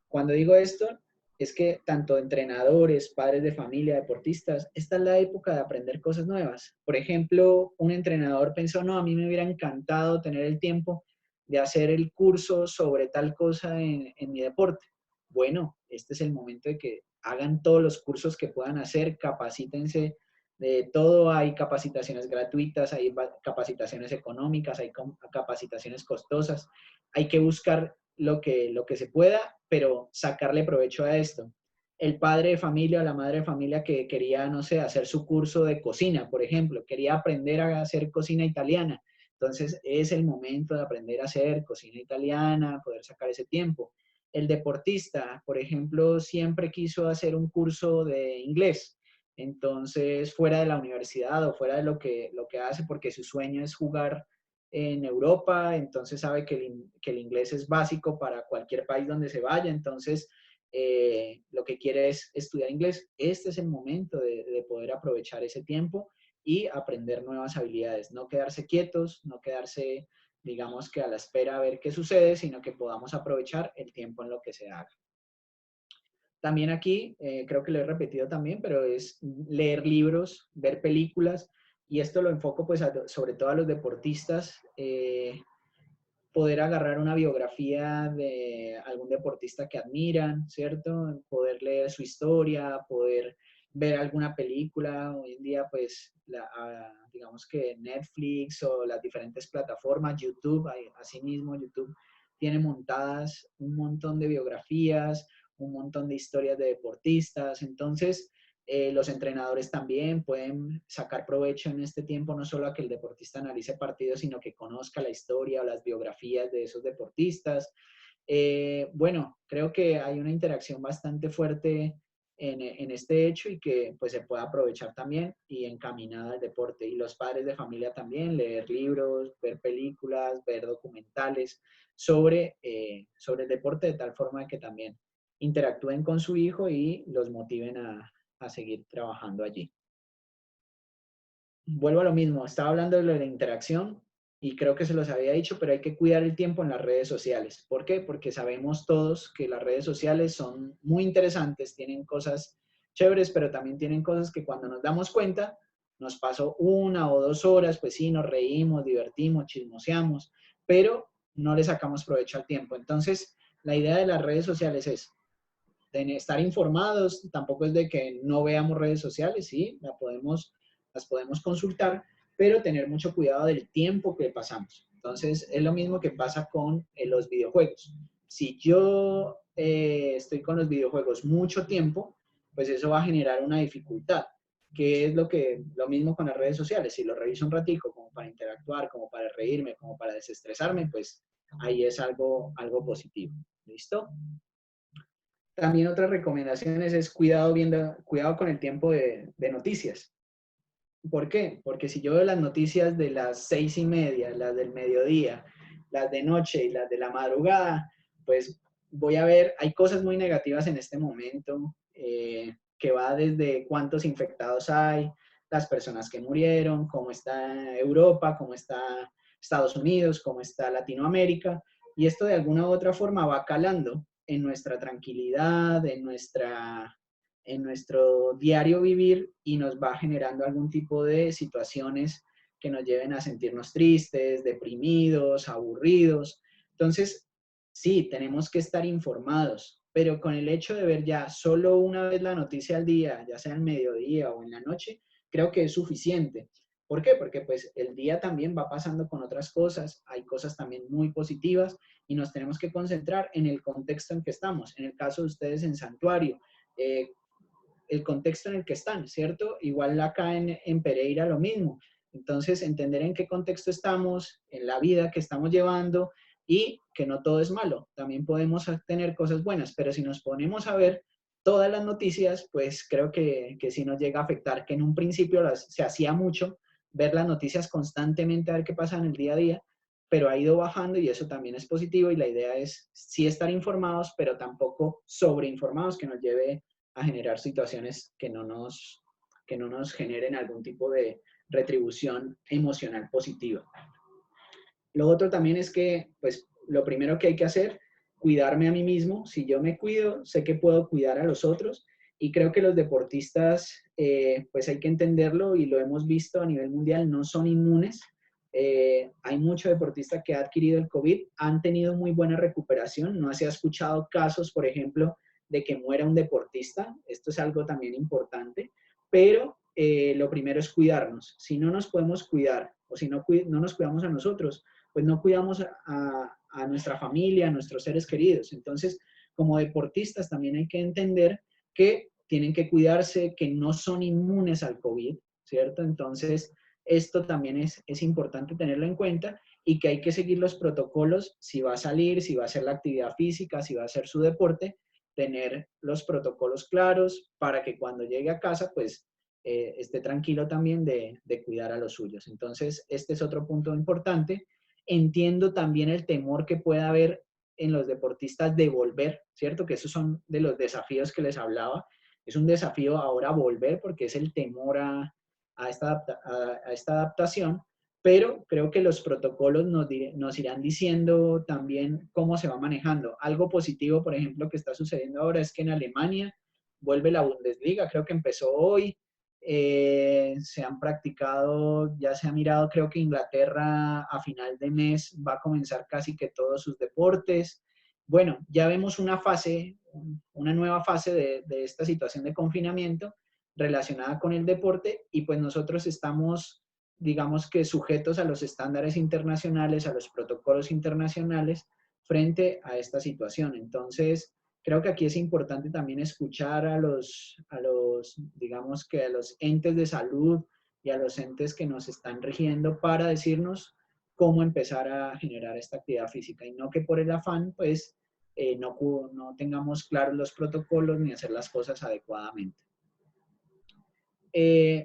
Cuando digo esto, es que tanto entrenadores, padres de familia, deportistas, esta es la época de aprender cosas nuevas. Por ejemplo, un entrenador pensó, no, a mí me hubiera encantado tener el tiempo de hacer el curso sobre tal cosa en mi deporte. Bueno, este es el momento de que hagan todos los cursos que puedan hacer, capacítense de todo, hay capacitaciones gratuitas, hay capacitaciones económicas, hay capacitaciones costosas, hay que buscar lo que se pueda, pero sacarle provecho a esto. El padre de familia o la madre de familia que quería, no sé, hacer su curso de cocina, por ejemplo, quería aprender a hacer cocina italiana. Entonces es el momento de aprender a hacer cocina italiana, poder sacar ese tiempo. El deportista, por ejemplo, siempre quiso hacer un curso de inglés. Entonces, fuera de la universidad o fuera de lo que hace, porque su sueño es jugar en Europa, entonces sabe que el inglés es básico para cualquier país donde se vaya, entonces lo que quiere es estudiar inglés. Este es el momento de poder aprovechar ese tiempo y aprender nuevas habilidades, no quedarse quietos, no quedarse, digamos que a la espera a ver qué sucede, sino que podamos aprovechar el tiempo en lo que se haga. También aquí, creo que lo he repetido también, pero es leer libros, ver películas, y esto lo enfoco pues sobre todo a los deportistas, poder agarrar una biografía de algún deportista que admiran, ¿cierto? Poder leer su historia, poder ver alguna película. Hoy en día, pues, digamos que Netflix o las diferentes plataformas, YouTube, asimismo, YouTube tiene montadas un montón de biografías, un montón de historias de deportistas. Entonces, los entrenadores también pueden sacar provecho en este tiempo, no solo a que el deportista analice partidos, sino que conozca la historia o las biografías de esos deportistas. Bueno, creo que hay una interacción bastante fuerte en este hecho y que pues se puede aprovechar también y encaminada al deporte. Y los padres de familia también, leer libros, ver películas, ver documentales sobre el deporte de tal forma que también interactúen con su hijo y los motiven a seguir trabajando allí. Vuelvo a lo mismo, estaba hablando de lo de la interacción y creo que se los había dicho, pero hay que cuidar el tiempo en las redes sociales. ¿Por qué? Porque sabemos todos que las redes sociales son muy interesantes, tienen cosas chéveres, pero también tienen cosas que cuando nos damos cuenta, nos pasó 1 o 2 horas, pues sí, nos reímos, divertimos, chismoseamos, pero no le sacamos provecho al tiempo. Entonces, la idea de las redes sociales es de estar informados, tampoco es de que no veamos redes sociales, sí, las podemos consultar, pero tener mucho cuidado del tiempo que pasamos. Entonces, es lo mismo que pasa con los videojuegos. Si yo estoy con los videojuegos mucho tiempo, pues eso va a generar una dificultad, que es lo mismo con las redes sociales. Si lo reviso un ratico como para interactuar, como para reírme, como para desestresarme, pues ahí es algo positivo. ¿Listo? También otras recomendaciones es cuidado con el tiempo de noticias. ¿Por qué? Porque si yo veo las noticias de las 6:30, las del mediodía, las de noche y las de la madrugada, pues voy a ver, hay cosas muy negativas en este momento, que va desde cuántos infectados hay, las personas que murieron, cómo está Europa, cómo está Estados Unidos, cómo está Latinoamérica, y esto de alguna u otra forma va calando en nuestra tranquilidad, en nuestro diario vivir y nos va generando algún tipo de situaciones que nos lleven a sentirnos tristes, deprimidos, aburridos. Entonces, sí, tenemos que estar informados, pero con el hecho de ver ya solo una vez la noticia al día, ya sea al mediodía o en la noche, creo que es suficiente. ¿Por qué? Porque pues el día también va pasando con otras cosas, hay cosas también muy positivas y nos tenemos que concentrar en el contexto en que estamos. En el caso de ustedes en Santuario, el contexto en el que están, ¿cierto? Igual acá en Pereira lo mismo. Entonces, entender en qué contexto estamos, en la vida que estamos llevando y que no todo es malo. También podemos tener cosas buenas, pero si nos ponemos a ver todas las noticias, pues creo que sí nos llega a afectar, que en un principio se hacía mucho ver las noticias constantemente, a ver qué pasa en el día a día, pero ha ido bajando y eso también es positivo y la idea es sí estar informados, pero tampoco sobreinformados que nos lleve a generar situaciones que no nos generen algún tipo de retribución emocional positiva. Lo otro también es que, pues, lo primero que hay que hacer, cuidarme a mí mismo. Si yo me cuido, sé que puedo cuidar a los otros y creo que los deportistas, pues hay que entenderlo y lo hemos visto a nivel mundial, no son inmunes. Hay mucho deportista que ha adquirido el COVID, han tenido muy buena recuperación, no se ha escuchado casos, por ejemplo, de que muera un deportista, esto es algo también importante, pero lo primero es cuidarnos. Si no nos podemos cuidar o si no nos cuidamos a nosotros, pues no cuidamos a nuestra familia, a nuestros seres queridos. Entonces, como deportistas también hay que entender que tienen que cuidarse, que no son inmunes al COVID, ¿cierto? Entonces, esto también es importante tenerlo en cuenta y que hay que seguir los protocolos si va a salir, si va a hacer la actividad física, si va a hacer su deporte, tener los protocolos claros para que cuando llegue a casa, pues esté tranquilo también de cuidar a los suyos. Entonces, este es otro punto importante. Entiendo también el temor que pueda haber en los deportistas de volver, ¿cierto? Que esos son de los desafíos que les hablaba. Es un desafío ahora volver porque es el temor a esta adaptación, pero creo que los protocolos nos irán diciendo también cómo se va manejando. Algo positivo, por ejemplo, que está sucediendo ahora es que en Alemania vuelve la Bundesliga, creo que empezó hoy, se han practicado, ya se ha mirado, creo que Inglaterra a final de mes va a comenzar casi que todos sus deportes. Bueno, ya vemos una nueva fase de esta situación de confinamiento relacionada con el deporte y pues nosotros estamos, digamos que sujetos a los estándares internacionales, a los protocolos internacionales frente a esta situación. Entonces, creo que aquí es importante también escuchar digamos que a los entes de salud y a los entes que nos están rigiendo para decirnos cómo empezar a generar esta actividad física y no que por el afán, pues, no tengamos claros los protocolos ni hacer las cosas adecuadamente.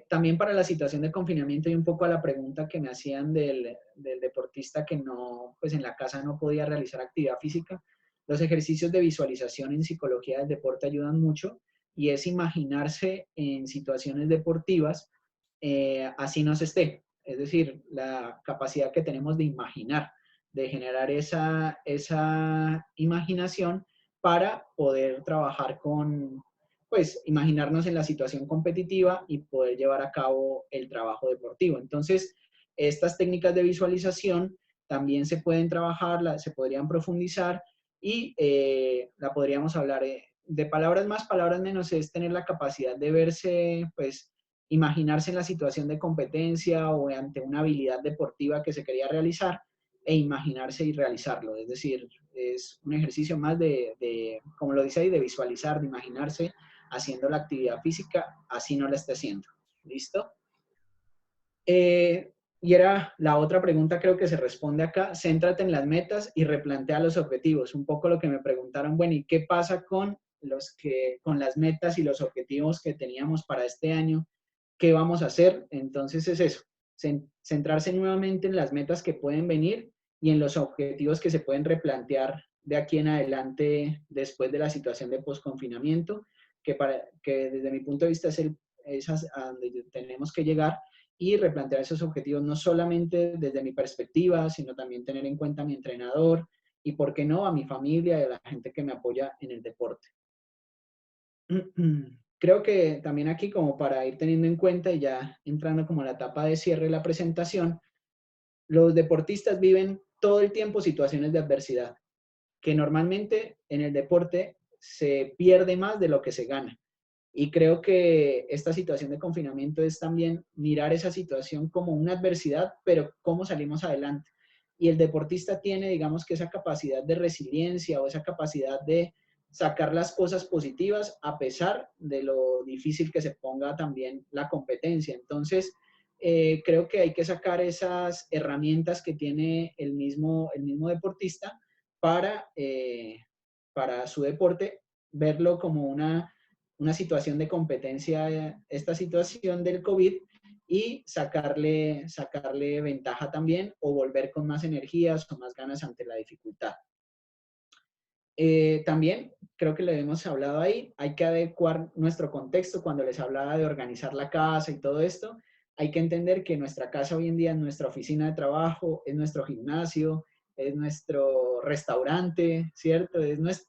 También para la situación de confinamiento y un poco a la pregunta que me hacían del deportista que no, pues en la casa no podía realizar actividad física, los ejercicios de visualización en psicología del deporte ayudan mucho y es imaginarse en situaciones deportivas así no se esté. Es decir, la capacidad que tenemos de imaginar, de generar esa imaginación para poder trabajar pues, imaginarnos en la situación competitiva y poder llevar a cabo el trabajo deportivo. Entonces, estas técnicas de visualización también se pueden trabajar, se podrían profundizar y la podríamos hablar de palabras más, palabras menos, es tener la capacidad de verse, pues, imaginarse en la situación de competencia o ante una habilidad deportiva que se quería realizar e imaginarse y realizarlo. Es decir, es un ejercicio más como lo dice ahí, de visualizar, de imaginarse haciendo la actividad física, así no la esté haciendo. ¿Listo? Y era la otra pregunta, creo que se responde acá, céntrate en las metas y replantea los objetivos. Un poco lo que me preguntaron, bueno, ¿y qué pasa con las metas y los objetivos que teníamos para este año? ¿Qué vamos a hacer? Entonces es eso, centrarse nuevamente en las metas que pueden venir y en los objetivos que se pueden replantear de aquí en adelante después de la situación de posconfinamiento, que desde mi punto de vista es a donde tenemos que llegar y replantear esos objetivos no solamente desde mi perspectiva, sino también tener en cuenta a mi entrenador y, ¿por qué no?, a mi familia y a la gente que me apoya en el deporte. Creo que también aquí, como para ir teniendo en cuenta y ya entrando como a la etapa de cierre de la presentación, los deportistas viven todo el tiempo situaciones de adversidad, que normalmente en el deporte se pierde más de lo que se gana. Y creo que esta situación de confinamiento es también mirar esa situación como una adversidad, pero cómo salimos adelante. Y el deportista tiene, digamos que esa capacidad de resiliencia o esa capacidad de sacar las cosas positivas a pesar de lo difícil que se ponga también la competencia. Entonces, creo que hay que sacar esas herramientas que tiene el mismo deportista para su deporte, verlo como una situación de competencia, esta situación del COVID, y sacarle ventaja también o volver con más energías o más ganas ante la dificultad. También, creo que le hemos hablado ahí, hay que adecuar nuestro contexto cuando les hablaba de organizar la casa y todo esto. Hay que entender que nuestra casa hoy en día es nuestra oficina de trabajo, es nuestro gimnasio, es nuestro restaurante, ¿cierto?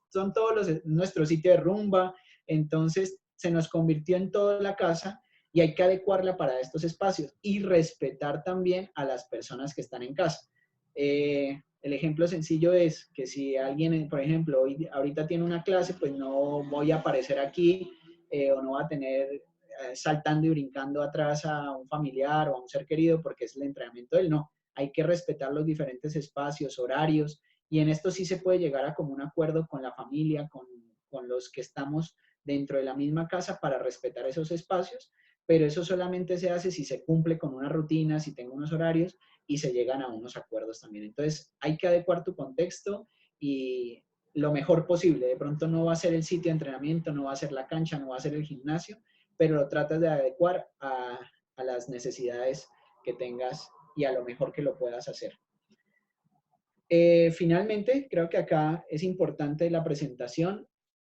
Son todos nuestro sitio de rumba. Entonces, se nos convirtió en toda la casa y hay que adecuarla para estos espacios y respetar también a las personas que están en casa. el ejemplo sencillo es que si alguien, por ejemplo, ahorita tiene una clase, pues no voy a aparecer aquí o no va a tener saltando y brincando atrás a un familiar o a un ser querido porque es el entrenamiento del no. Hay que respetar los diferentes espacios, horarios, y en esto sí se puede llegar a como un acuerdo con la familia, con los que estamos dentro de la misma casa para respetar esos espacios, pero eso solamente se hace si se cumple con una rutina, si tengo unos horarios y se llegan a unos acuerdos también. Entonces hay que adecuar tu contexto y lo mejor posible. De pronto no va a ser el sitio de entrenamiento, no va a ser la cancha, no va a ser el gimnasio, pero lo tratas de adecuar a las necesidades que tengas y a lo mejor que lo puedas hacer. Finalmente, creo que acá es importante la presentación,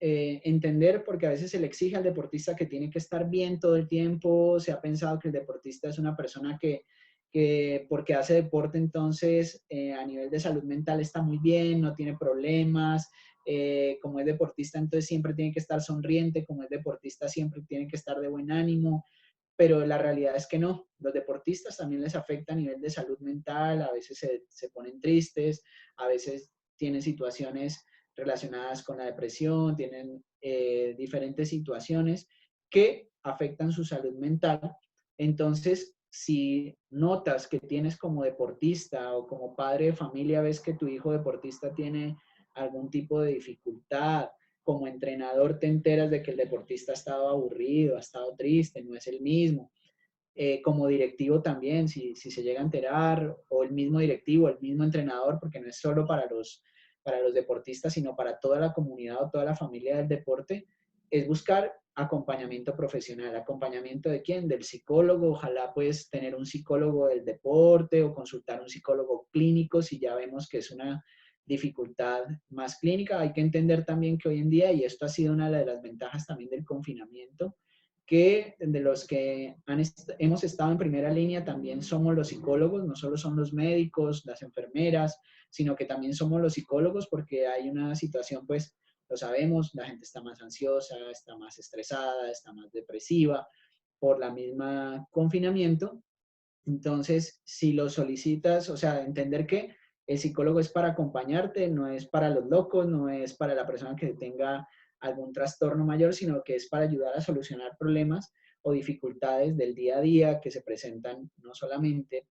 entender, porque a veces se le exige al deportista que tiene que estar bien todo el tiempo. Se ha pensado que el deportista es una persona que porque hace deporte, entonces a nivel de salud mental está muy bien, no tiene problemas. Como es deportista, entonces siempre tiene que estar sonriente, como es deportista, siempre tiene que estar de buen ánimo, pero la realidad es que no. Los deportistas también les afecta a nivel de salud mental, a veces se ponen tristes, a veces tienen situaciones relacionadas con la depresión, tienen diferentes situaciones que afectan su salud mental. Entonces, si notas que tienes como deportista o como padre de familia, ves que tu hijo deportista tiene algún tipo de dificultad, como entrenador te enteras de que el deportista ha estado aburrido, ha estado triste, no es el mismo. Como directivo también, si se llega a enterar, o el mismo directivo, el mismo entrenador, porque no es solo para los deportistas, sino para toda la comunidad o toda la familia del deporte, es buscar acompañamiento profesional. ¿Acompañamiento de quién? Del psicólogo. Ojalá pues tener un psicólogo del deporte o consultar un psicólogo clínico si ya vemos que es una dificultad más clínica. Hay que entender también que hoy en día, y esto ha sido una de las ventajas también del confinamiento, que de los que hemos estado en primera línea también somos los psicólogos, no solo son los médicos, las enfermeras, sino que también somos los psicólogos, porque hay una situación, pues lo sabemos, la gente está más ansiosa, está más estresada, está más depresiva por la misma confinamiento. Entonces, si lo solicitas, o sea, entender que el psicólogo es para acompañarte, no es para los locos, no es para la persona que tenga algún trastorno mayor, sino que es para ayudar a solucionar problemas o dificultades del día a día que se presentan no solamente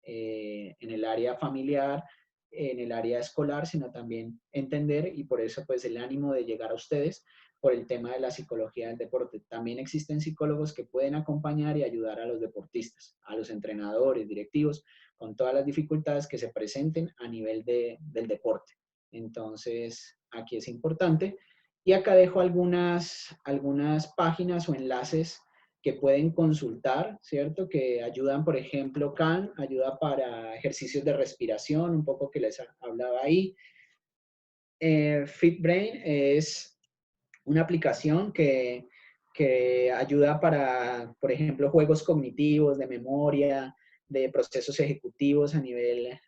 en el área familiar, en el área escolar, sino también entender, y por eso pues el ánimo de llegar a ustedes por el tema de la psicología del deporte. También existen psicólogos que pueden acompañar y ayudar a los deportistas, a los entrenadores, directivos, con todas las dificultades que se presenten a nivel del deporte. Entonces, aquí es importante. Y acá dejo algunas páginas o enlaces que pueden consultar, ¿cierto? Que ayudan, por ejemplo, Calm, ayuda para ejercicios de respiración, un poco que les hablaba ahí. FitBrain es una aplicación que ayuda para, por ejemplo, juegos cognitivos, de memoria, de procesos ejecutivos a nivel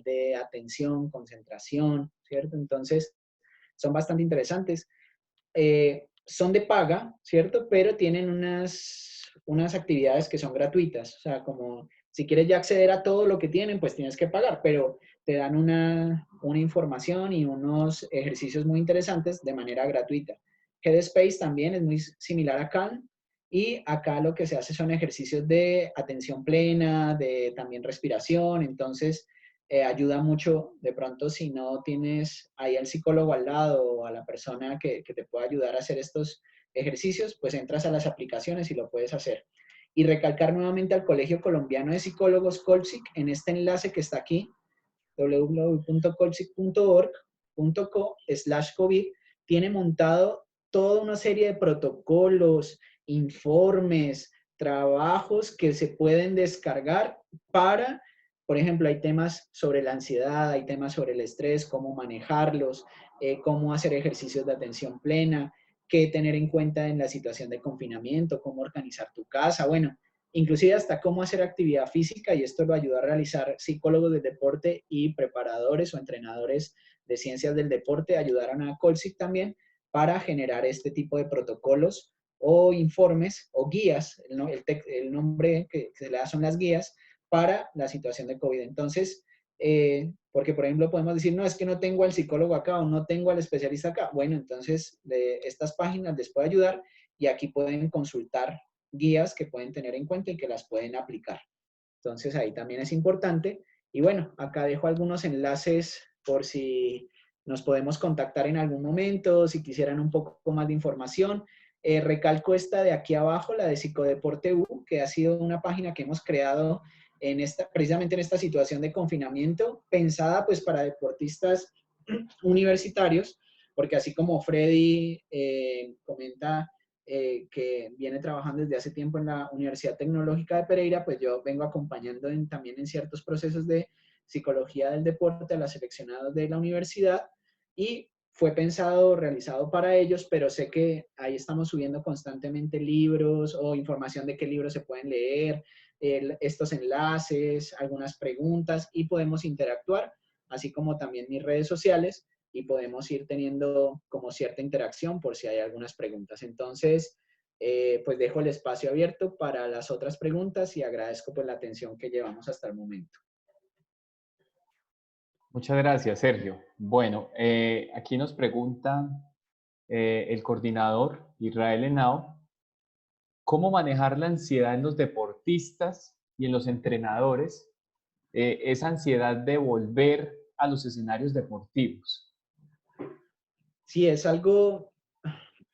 de atención, concentración, ¿cierto? Entonces, son bastante interesantes. Son de paga, ¿cierto? Pero tienen unas actividades que son gratuitas. O sea, como si quieres ya acceder a todo lo que tienen, pues tienes que pagar, pero te dan una información y unos ejercicios muy interesantes de manera gratuita. Headspace también es muy similar a Calm, y acá lo que se hace son ejercicios de atención plena, de también respiración. Entonces, ayuda mucho de pronto si no tienes ahí al psicólogo al lado o a la persona que te pueda ayudar a hacer estos ejercicios, pues entras a las aplicaciones y lo puedes hacer. Y recalcar nuevamente al Colegio Colombiano de Psicólogos, Colpsic, en este enlace que está aquí, www.colpsic.org.co/COVID, tiene montado toda una serie de protocolos, informes, trabajos que se pueden descargar para, por ejemplo, hay temas sobre la ansiedad, hay temas sobre el estrés, cómo manejarlos, cómo hacer ejercicios de atención plena, qué tener en cuenta en la situación de confinamiento, cómo organizar tu casa, bueno, inclusive hasta cómo hacer actividad física, y esto lo ayuda a realizar psicólogos del deporte y preparadores o entrenadores de ciencias del deporte. Ayudaron a Colpsic también para generar este tipo de protocolos o informes o guías. El nombre que se le da son las guías para la situación de COVID. Entonces, porque, por ejemplo, podemos decir, no, es que no tengo al psicólogo acá o no tengo al especialista acá. Bueno, entonces estas páginas les puede ayudar y aquí pueden consultar guías que pueden tener en cuenta y que las pueden aplicar. Entonces ahí también es importante. Y bueno, acá dejo algunos enlaces por si nos podemos contactar en algún momento, si quisieran un poco más de información. Recalco esta de aquí abajo, la de Psicodeporte U, que ha sido una página que hemos creado precisamente en esta situación de confinamiento, pensada pues para deportistas universitarios, porque así como Freddy comenta que viene trabajando desde hace tiempo en la Universidad Tecnológica de Pereira, pues yo vengo acompañando también en ciertos procesos de psicología del deporte a los seleccionados de la universidad y fue pensado, realizado para ellos, pero sé que ahí estamos subiendo constantemente libros o información de qué libros se pueden leer, estos enlaces, algunas preguntas y podemos interactuar, así como también mis redes sociales y podemos ir teniendo como cierta interacción por si hay algunas preguntas. Entonces, pues dejo el espacio abierto para las otras preguntas y agradezco pues la atención que llevamos hasta el momento. Muchas gracias, Sergio. Bueno, aquí nos pregunta el coordinador Israel Henao, ¿cómo manejar la ansiedad en los deportistas y en los entrenadores? Esa ansiedad de volver a los escenarios deportivos. Sí, es algo,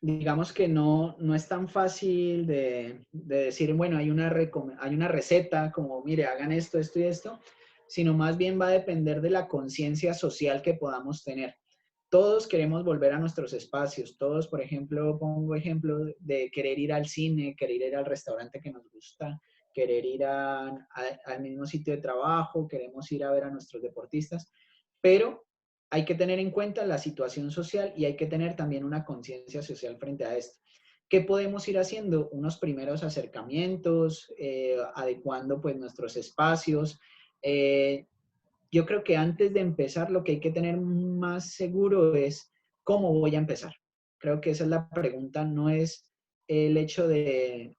digamos que no es tan fácil de decir, bueno, hay una receta como, mire, hagan esto, esto y esto, sino más bien va a depender de la conciencia social que podamos tener. Todos queremos volver a nuestros espacios, todos, por ejemplo, pongo ejemplo de querer ir al cine, querer ir al restaurante que nos gusta, querer ir al mismo sitio de trabajo, queremos ir a ver a nuestros deportistas, pero hay que tener en cuenta la situación social y hay que tener también una conciencia social frente a esto. ¿Qué podemos ir haciendo? Unos primeros acercamientos, adecuando pues nuestros espacios. Yo creo que antes de empezar lo que hay que tener más seguro es cómo voy a empezar. Creo que esa es la pregunta, no es el hecho de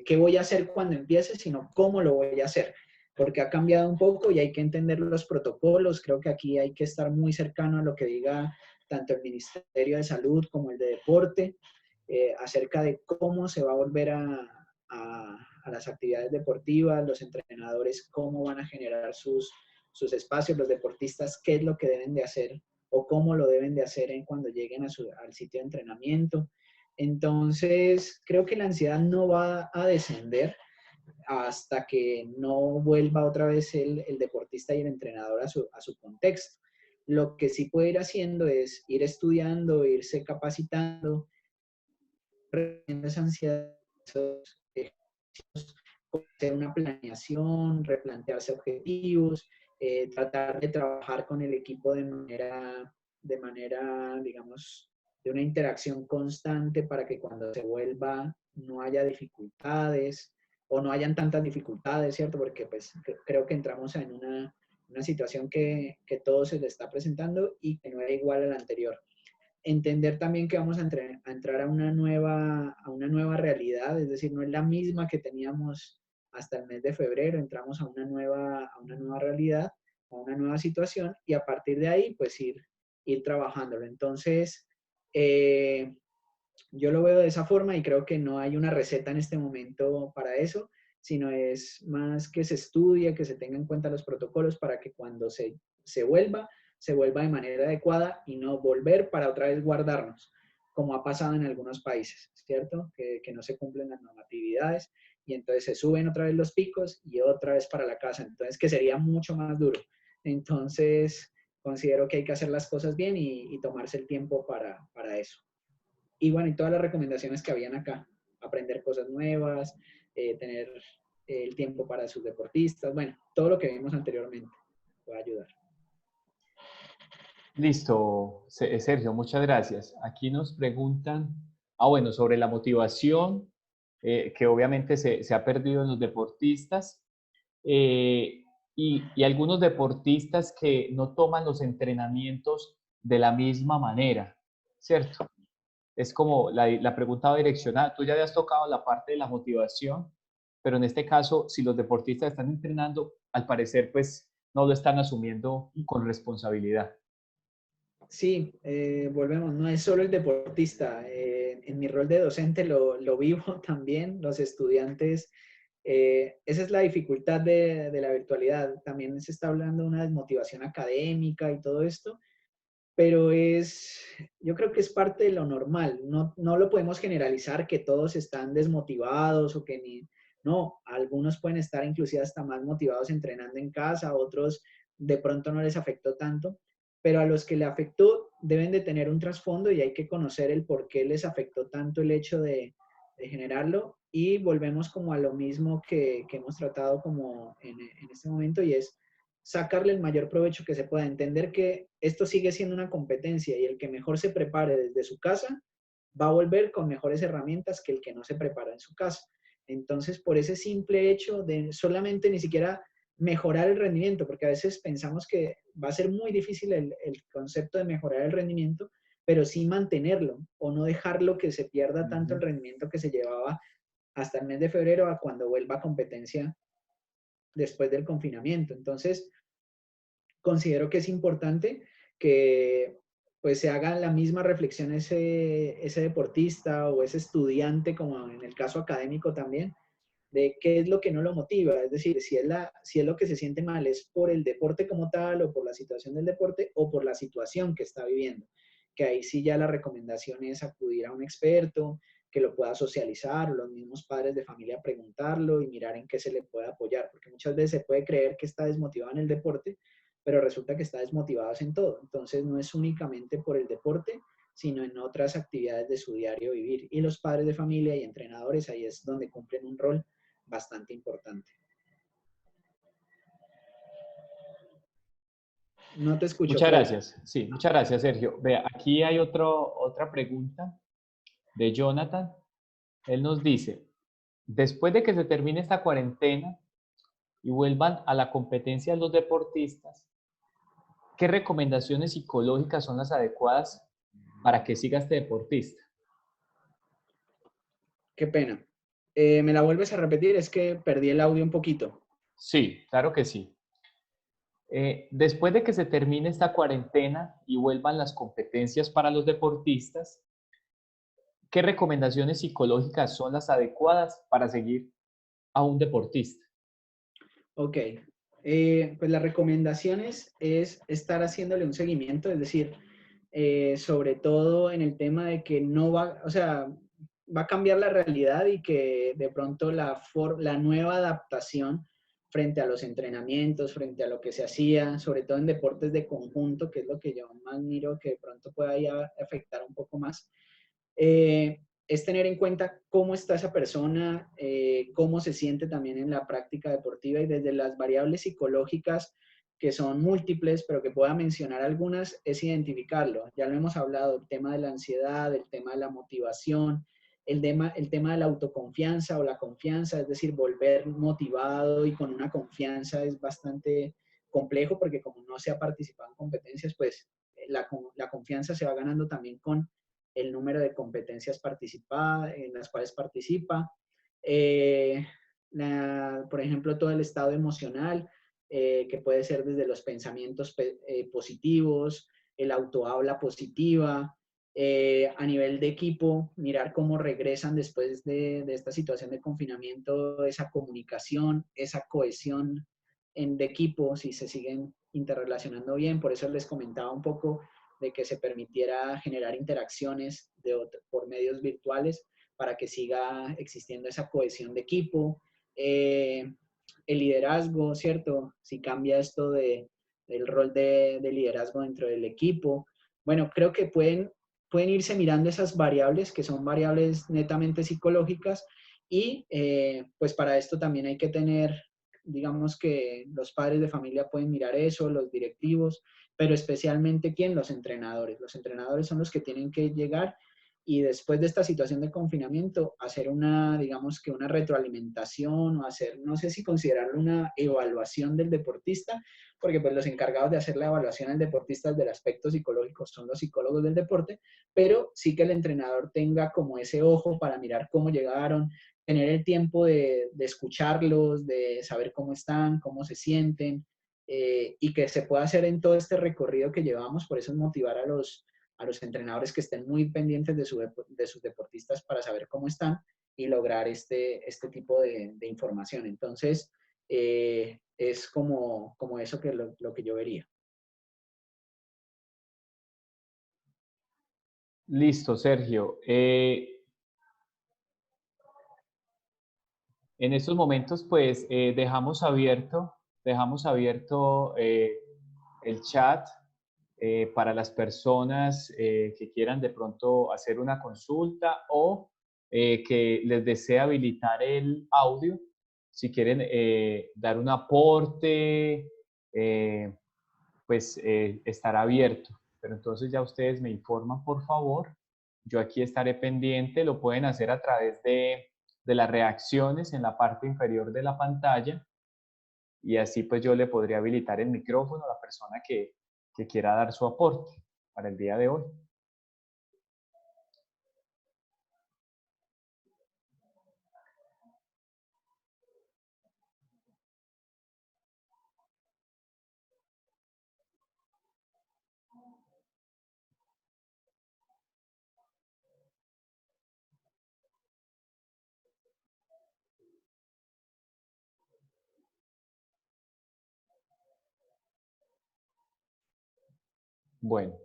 qué voy a hacer cuando empiece, sino cómo lo voy a hacer porque ha cambiado un poco y hay que entender los protocolos. Creo que aquí hay que estar muy cercano a lo que diga tanto el Ministerio de Salud como el de Deporte acerca de cómo se va a volver a las actividades deportivas, los entrenadores, cómo van a generar sus espacios, los deportistas, qué es lo que deben de hacer o cómo lo deben de hacer cuando lleguen al sitio de entrenamiento. Entonces, creo que la ansiedad no va a descender hasta que no vuelva otra vez el deportista y el entrenador a su contexto. Lo que sí puede ir haciendo es ir estudiando, irse capacitando, esa ansiedad, hacer una planeación, replantearse objetivos, tratar de trabajar con el equipo de manera, digamos, de una interacción constante para que cuando se vuelva no haya dificultades o no hayan tantas dificultades, ¿cierto? Porque pues creo que entramos en una situación que todo se le está presentando y que no era igual a la anterior. Entender también que vamos a entrar a una nueva realidad, es decir, no es la misma que teníamos hasta el mes de febrero, entramos a una nueva realidad, a una nueva situación y a partir de ahí, pues ir trabajándolo. Entonces, yo lo veo de esa forma y creo que no hay una receta en este momento para eso, sino es más que se estudie, que se tenga en cuenta los protocolos para que cuando se vuelva de manera adecuada y no volver para otra vez guardarnos, como ha pasado en algunos países, ¿cierto? Que no se cumplen las normatividades y entonces se suben otra vez los picos y otra vez para la casa, entonces que sería mucho más duro. Entonces, considero que hay que hacer las cosas bien y tomarse el tiempo para eso. Y bueno, y todas las recomendaciones que habían acá, aprender cosas nuevas, tener el tiempo para sus deportistas, bueno, todo lo que vimos anteriormente puede ayudar. Listo, Sergio, muchas gracias. Aquí nos preguntan, bueno, sobre la motivación, que obviamente se ha perdido en los deportistas, eh, y algunos deportistas que no toman los entrenamientos de la misma manera, ¿cierto? Es como la pregunta va direccionada. Tú ya habías tocado la parte de la motivación, pero en este caso, si los deportistas están entrenando, al parecer, pues no lo están asumiendo con responsabilidad. Sí, volvemos, no es solo el deportista. En mi rol de docente lo vivo también, los estudiantes. Esa es la dificultad de la virtualidad. También se está hablando de una desmotivación académica y todo esto, pero yo creo que es parte de lo normal. No lo podemos generalizar que todos están desmotivados o que ni, no, algunos pueden estar inclusive hasta más motivados entrenando en casa, otros de pronto no les afectó tanto, pero a los que le afectó deben de tener un trasfondo y hay que conocer el por qué les afectó tanto el hecho de generarlo y volvemos como a lo mismo que hemos tratado como en este momento y es sacarle el mayor provecho que se pueda, entender que esto sigue siendo una competencia y el que mejor se prepare desde su casa va a volver con mejores herramientas que el que no se prepara en su casa. Entonces, por ese simple hecho de solamente ni siquiera mejorar el rendimiento, porque a veces pensamos que va a ser muy difícil el concepto de mejorar el rendimiento, pero sí mantenerlo o no dejarlo que se pierda tanto el Ujú. rendimiento que se llevaba hasta el mes de febrero a cuando vuelva a competencia después del confinamiento. Entonces, considero que es importante que pues se haga la misma reflexión ese deportista o ese estudiante, como en el caso académico también, de qué es lo que no lo motiva, es decir, si es lo que se siente mal, es por el deporte como tal o por la situación del deporte o por la situación que está viviendo, que ahí sí ya la recomendación es acudir a un experto que lo pueda socializar, o los mismos padres de familia preguntarlo y mirar en qué se le puede apoyar, porque muchas veces se puede creer que está desmotivado en el deporte, pero resulta que está desmotivado en todo, entonces no es únicamente por el deporte, sino en otras actividades de su diario vivir. Y los padres de familia y entrenadores ahí es donde cumplen un rol bastante importante. No te escucho, Muchas Freddy. gracias. Sí, muchas gracias, Sergio. Vea, aquí hay otra pregunta de Jonathan. Él nos dice, después de que se termine esta cuarentena y vuelvan a la competencia los deportistas, ¿qué recomendaciones psicológicas son las adecuadas para que siga este deportista? Qué pena. ¿Me la vuelves a repetir? Es que perdí el audio un poquito. Sí, claro que sí. Después de que se termine esta cuarentena y vuelvan las competencias para los deportistas, ¿qué recomendaciones psicológicas son las adecuadas para seguir a un deportista? Ok. Pues las recomendaciones es estar haciéndole un seguimiento, es decir, sobre todo en el tema de que no va, o sea, va a cambiar la realidad y que de pronto la nueva adaptación frente a los entrenamientos, frente a lo que se hacía, sobre todo en deportes de conjunto, que es lo que yo más miro que de pronto pueda ya afectar un poco más, es tener en cuenta cómo está esa persona, cómo se siente también en la práctica deportiva y desde las variables psicológicas que son múltiples, pero que pueda mencionar algunas, es identificarlo. Ya lo hemos hablado, el tema de la ansiedad, el tema de la motivación, el tema de la autoconfianza o la confianza, es decir, volver motivado y con una confianza es bastante complejo porque como no se ha participado en competencias, pues la confianza se va ganando también con el número de competencias participadas, en las cuales participa, eh, por ejemplo, todo el estado emocional, que puede ser desde los pensamientos positivos, el autohabla positiva, a nivel de equipo, mirar cómo regresan después de esta situación de confinamiento, esa comunicación, esa cohesión de equipo, si se siguen interrelacionando bien. Por eso les comentaba un poco de que se permitiera generar interacciones por medios virtuales para que siga existiendo esa cohesión de equipo. El liderazgo, ¿cierto? Si cambia esto del rol de liderazgo dentro del equipo. Bueno, creo que pueden irse mirando esas variables que son variables netamente psicológicas y pues para esto también hay que tener, digamos que los padres de familia pueden mirar eso, los directivos, pero especialmente ¿quién? Los entrenadores. Los entrenadores son los que tienen que llegar y después de esta situación de confinamiento hacer una, digamos que una retroalimentación o hacer, no sé si considerarlo una evaluación del deportista, porque pues los encargados de hacer la evaluación al deportista del aspecto psicológico son los psicólogos del deporte, pero sí que el entrenador tenga como ese ojo para mirar cómo llegaron, tener el tiempo de escucharlos, de saber cómo están, cómo se sienten, y que se pueda hacer en todo este recorrido que llevamos. Por eso es motivar a los entrenadores que estén muy pendientes de sus deportistas para saber cómo están y lograr este tipo de información. Entonces, es como eso que lo que yo vería. Listo, Sergio. En estos momentos, pues, dejamos abierto el chat para las personas que quieran de pronto hacer una consulta o que les desee habilitar el audio. Si quieren dar un aporte, pues estará abierto. Pero entonces ya ustedes me informan, por favor. Yo aquí estaré pendiente. Lo pueden hacer a través de las reacciones en la parte inferior de la pantalla y así pues yo le podría habilitar el micrófono a la persona que quiera dar su aporte para el día de hoy. Bueno.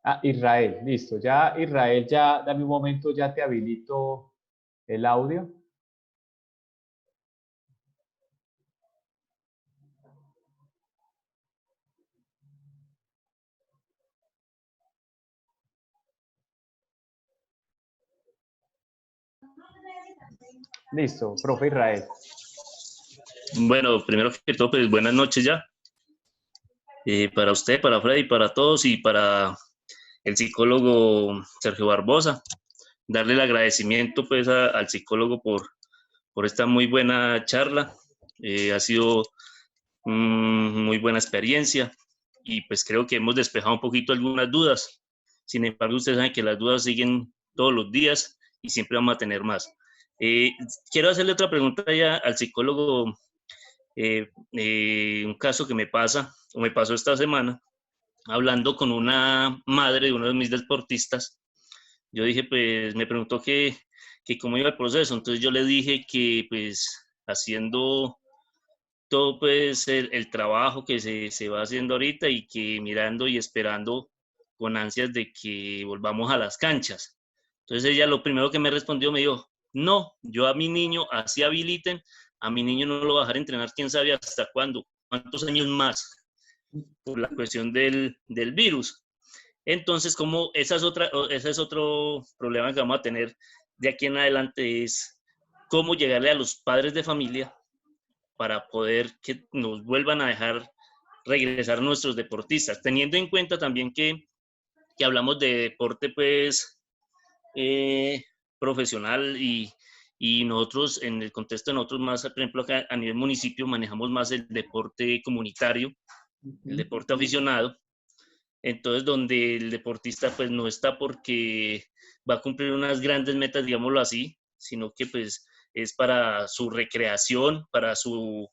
Ah, Israel, listo. Ya, Israel, ya, dame un momento, ya te habilito el audio. Listo, profe Israel. Bueno, primero que todo, pues buenas noches ya. Para usted, para Freddy, para todos y para el psicólogo Sergio Barbosa. Darle el agradecimiento pues al psicólogo por esta muy buena charla. Ha sido muy buena experiencia y pues creo que hemos despejado un poquito algunas dudas. Sin embargo, ustedes saben que las dudas siguen todos los días y siempre vamos a tener más. Quiero hacerle otra pregunta ya al psicólogo. Un caso que me pasó esta semana, hablando con una madre de uno de mis deportistas. Yo dije, pues me preguntó que cómo iba el proceso, entonces yo le dije que pues haciendo todo pues el trabajo que se va haciendo ahorita y que mirando y esperando con ansias de que volvamos a las canchas. Entonces ella lo primero que me respondió me dijo, no, yo a mi niño así habiliten, a mi niño no lo voy a dejar entrenar quién sabe hasta cuándo, cuántos años más, por la cuestión del virus. Entonces, como ese es otro problema que vamos a tener de aquí en adelante, es cómo llegarle a los padres de familia para poder que nos vuelvan a dejar regresar nuestros deportistas, teniendo en cuenta también que hablamos de deporte pues profesional y nosotros en el contexto de nosotros más, por ejemplo, acá a nivel municipio manejamos más el deporte comunitario, el deporte aficionado, entonces donde el deportista pues no está porque va a cumplir unas grandes metas, digámoslo así, sino que pues es para su recreación, para su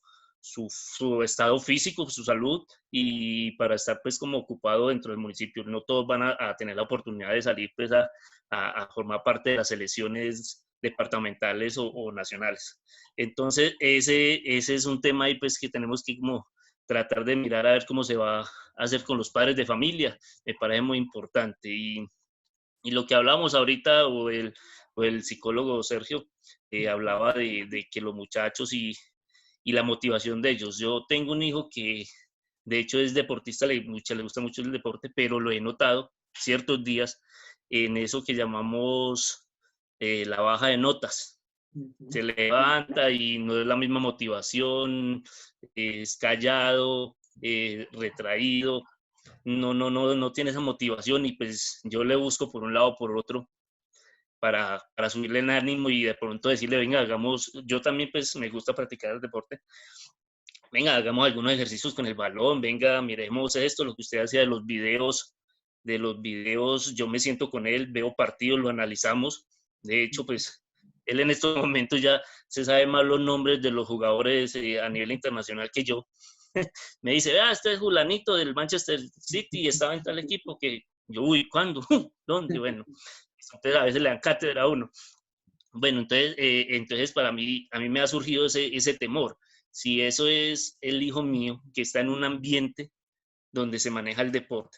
estado físico, su salud y para estar pues como ocupado dentro del municipio. No todos van a tener la oportunidad de salir pues a formar parte de las selecciones departamentales o nacionales. Entonces ese es un tema ahí pues que tenemos que como tratar de mirar a ver cómo se va a hacer con los padres de familia, me parece muy importante. Y lo que hablamos ahorita, o el psicólogo Sergio, hablaba de que los muchachos y la motivación de ellos. Yo tengo un hijo que de hecho es deportista, le gusta mucho el deporte, pero lo he notado ciertos días en eso que llamamos la baja de notas. Se levanta y no es la misma motivación, es callado, retraído, no tiene esa motivación y pues yo le busco por un lado o por otro para subirle el ánimo y de pronto decirle, venga, hagamos, yo también pues me gusta practicar el deporte, venga, hagamos algunos ejercicios con el balón, venga, miremos esto, lo que usted hacía de los videos, yo me siento con él, veo partidos, lo analizamos, de hecho pues él en estos momentos ya se sabe más los nombres de los jugadores a nivel internacional que yo, me dice, este es Julanito del Manchester City y estaba en tal equipo que yo, uy, ¿cuándo? ¿Dónde? Bueno, entonces a veces le dan cátedra a uno. Bueno, entonces para mí, a mí me ha surgido ese temor. Si eso es el hijo mío que está en un ambiente donde se maneja el deporte,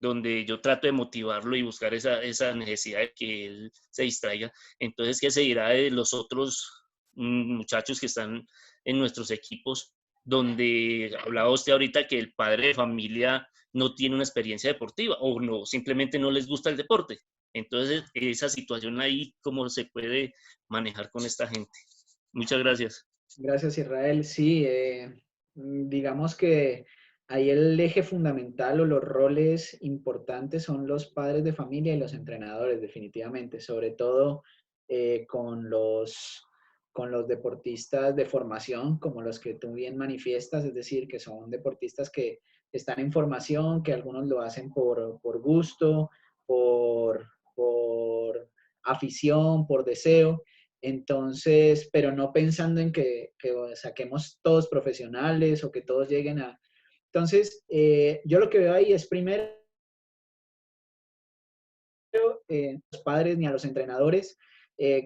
donde yo trato de motivarlo y buscar esa necesidad de que él se distraiga, entonces, ¿qué se dirá de los otros muchachos que están en nuestros equipos, donde hablaba usted ahorita que el padre de familia no tiene una experiencia deportiva o no, simplemente no les gusta el deporte? Entonces, esa situación ahí, ¿cómo se puede manejar con esta gente? Muchas gracias. Gracias, Israel. Sí, digamos que ahí el eje fundamental o los roles importantes son los padres de familia y los entrenadores, definitivamente, sobre todo con los deportistas de formación, como los que tú bien manifiestas, es decir, que son deportistas que están en formación, que algunos lo hacen por gusto, por afición, por deseo. Entonces, pero no pensando en que saquemos todos profesionales o que todos lleguen a... Entonces, yo lo que veo ahí es primero, los padres ni a los entrenadores,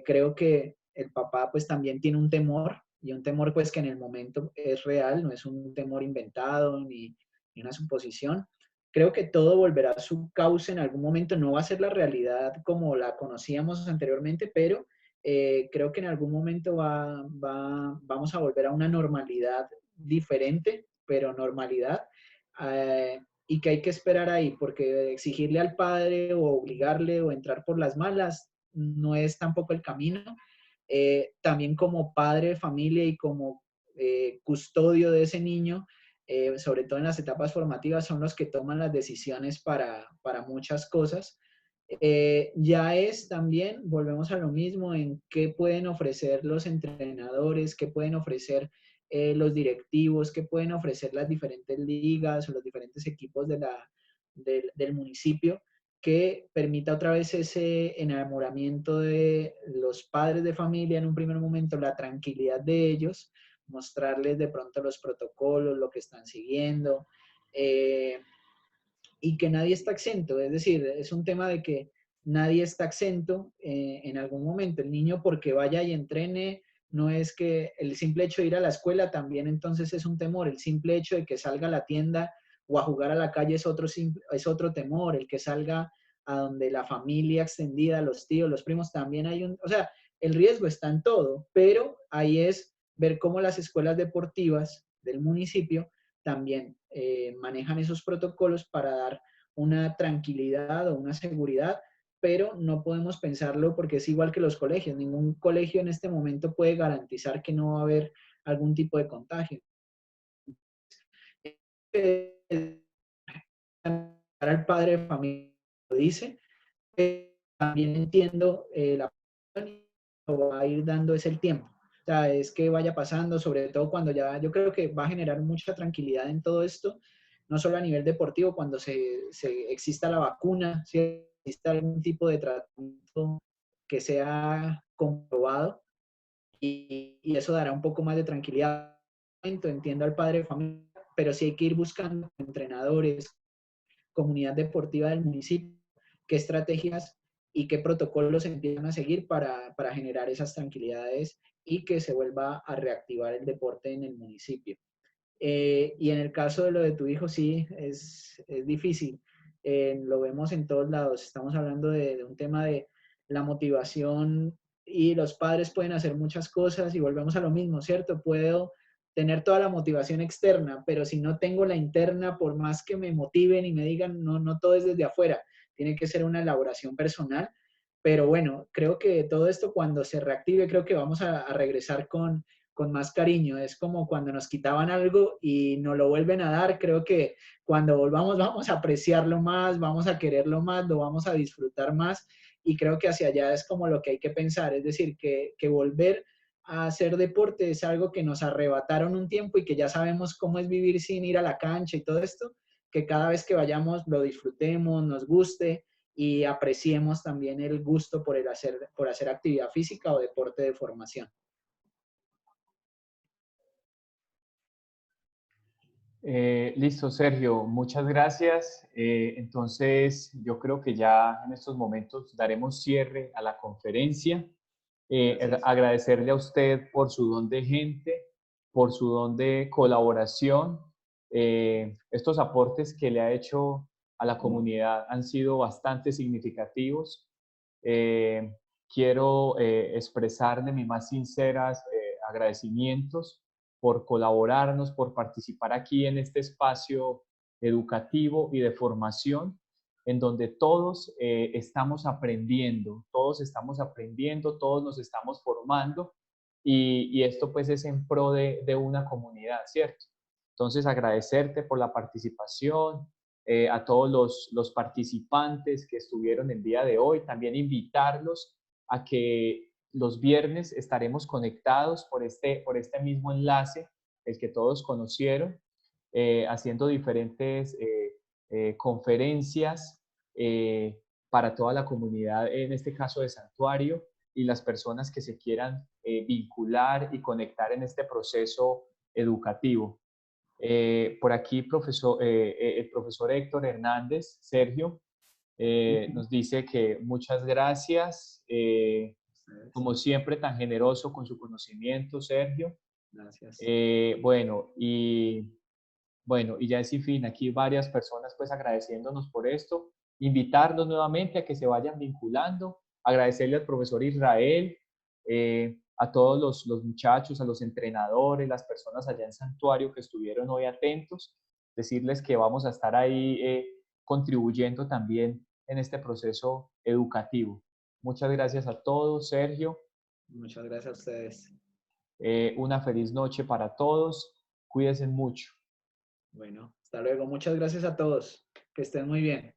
creo que el papá pues también tiene un temor y un temor pues que en el momento es real, no es un temor inventado ni una suposición. Creo que todo volverá a su cauce en algún momento, no va a ser la realidad como la conocíamos anteriormente, pero creo que en algún momento vamos a volver a una normalidad diferente, pero normalidad. Y que hay que esperar ahí, porque exigirle al padre o obligarle o entrar por las malas no es tampoco el camino. También como padre de familia y como custodio de ese niño, sobre todo en las etapas formativas, son los que toman las decisiones para muchas cosas. Ya es también, volvemos a lo mismo, en qué pueden ofrecer los entrenadores, qué pueden ofrecer los directivos, qué pueden ofrecer las diferentes ligas o los diferentes equipos del municipio, que permita otra vez ese enamoramiento de los padres de familia en un primer momento, la tranquilidad de ellos, mostrarles de pronto los protocolos, lo que están siguiendo. Y que nadie está exento, es decir, es un tema de que nadie está exento en algún momento. El niño porque vaya y entrene, no es que el simple hecho de ir a la escuela también entonces es un temor, el simple hecho de que salga a la tienda o a jugar a la calle es otro temor, el que salga a donde la familia extendida, los tíos, los primos, también hay o sea, el riesgo está en todo, pero ahí es ver cómo las escuelas deportivas del municipio también manejan esos protocolos para dar una tranquilidad o una seguridad, pero no podemos pensarlo porque es igual que los colegios. Ningún colegio en este momento puede garantizar que no va a haber algún tipo de contagio. Para el padre de familia lo dice, también entiendo la lo va a ir dando es el tiempo. O sea, es que vaya pasando, sobre todo cuando ya, yo creo que va a generar mucha tranquilidad en todo esto, no solo a nivel deportivo, cuando exista la vacuna, si exista algún tipo de tratamiento que sea comprobado, y eso dará un poco más de tranquilidad. Entiendo al padre de familia, pero sí hay que ir buscando entrenadores, comunidad deportiva del municipio, qué estrategias y qué protocolos empiezan a seguir para generar esas tranquilidades y que se vuelva a reactivar el deporte en el municipio. Y en el caso de lo de tu hijo, sí, es difícil. Lo vemos en todos lados. Estamos hablando de un tema de la motivación y los padres pueden hacer muchas cosas y volvemos a lo mismo, ¿cierto? Puedo tener toda la motivación externa, pero si no tengo la interna, por más que me motiven y me digan, no, no todo es desde afuera, tiene que ser una elaboración personal. Pero bueno, creo que todo esto cuando se reactive, creo que vamos a regresar con más cariño. Es como cuando nos quitaban algo y nos lo vuelven a dar. Creo que cuando volvamos vamos a apreciarlo más, vamos a quererlo más, lo vamos a disfrutar más y creo que hacia allá es como lo que hay que pensar. Es decir, que volver a hacer deporte es algo que nos arrebataron un tiempo y que ya sabemos cómo es vivir sin ir a la cancha y todo esto, que cada vez que vayamos lo disfrutemos, nos guste y apreciemos también el gusto por hacer actividad física o deporte de formación. Listo, Sergio, muchas gracias. Entonces, yo creo que ya en estos momentos daremos cierre a la conferencia. Gracias. Agradecerle a usted por su don de gente, por su don de colaboración. Estos aportes que le ha hecho a la comunidad han sido bastante significativos. Eh, Quiero expresarle mis más sinceras agradecimientos por colaborarnos, por participar aquí en este espacio educativo y de formación, en donde todos todos estamos aprendiendo, todos nos estamos formando y esto pues es en pro de una comunidad, ¿cierto? Entonces agradecerte por la participación, a todos los participantes que estuvieron el día de hoy, también invitarlos a que los viernes estaremos conectados por este mismo enlace, el que todos conocieron, haciendo diferentes conferencias para toda la comunidad, en este caso de Santuario, y las personas que se quieran vincular y conectar en este proceso educativo. Por aquí, el profesor Héctor Hernández, Sergio, nos dice que muchas gracias, como siempre, tan generoso con su conocimiento, Sergio. Gracias. Bueno, y ya es fin, aquí varias personas pues agradeciéndonos por esto, invitarlos nuevamente a que se vayan vinculando, agradecerle al profesor Israel, a todos los muchachos, a los entrenadores, las personas allá en Santuario que estuvieron hoy atentos, decirles que vamos a estar ahí contribuyendo también en este proceso educativo. Muchas gracias a todos, Sergio. Muchas gracias a ustedes. Una feliz noche para todos. Cuídense mucho. Bueno, hasta luego. Muchas gracias a todos. Que estén muy bien.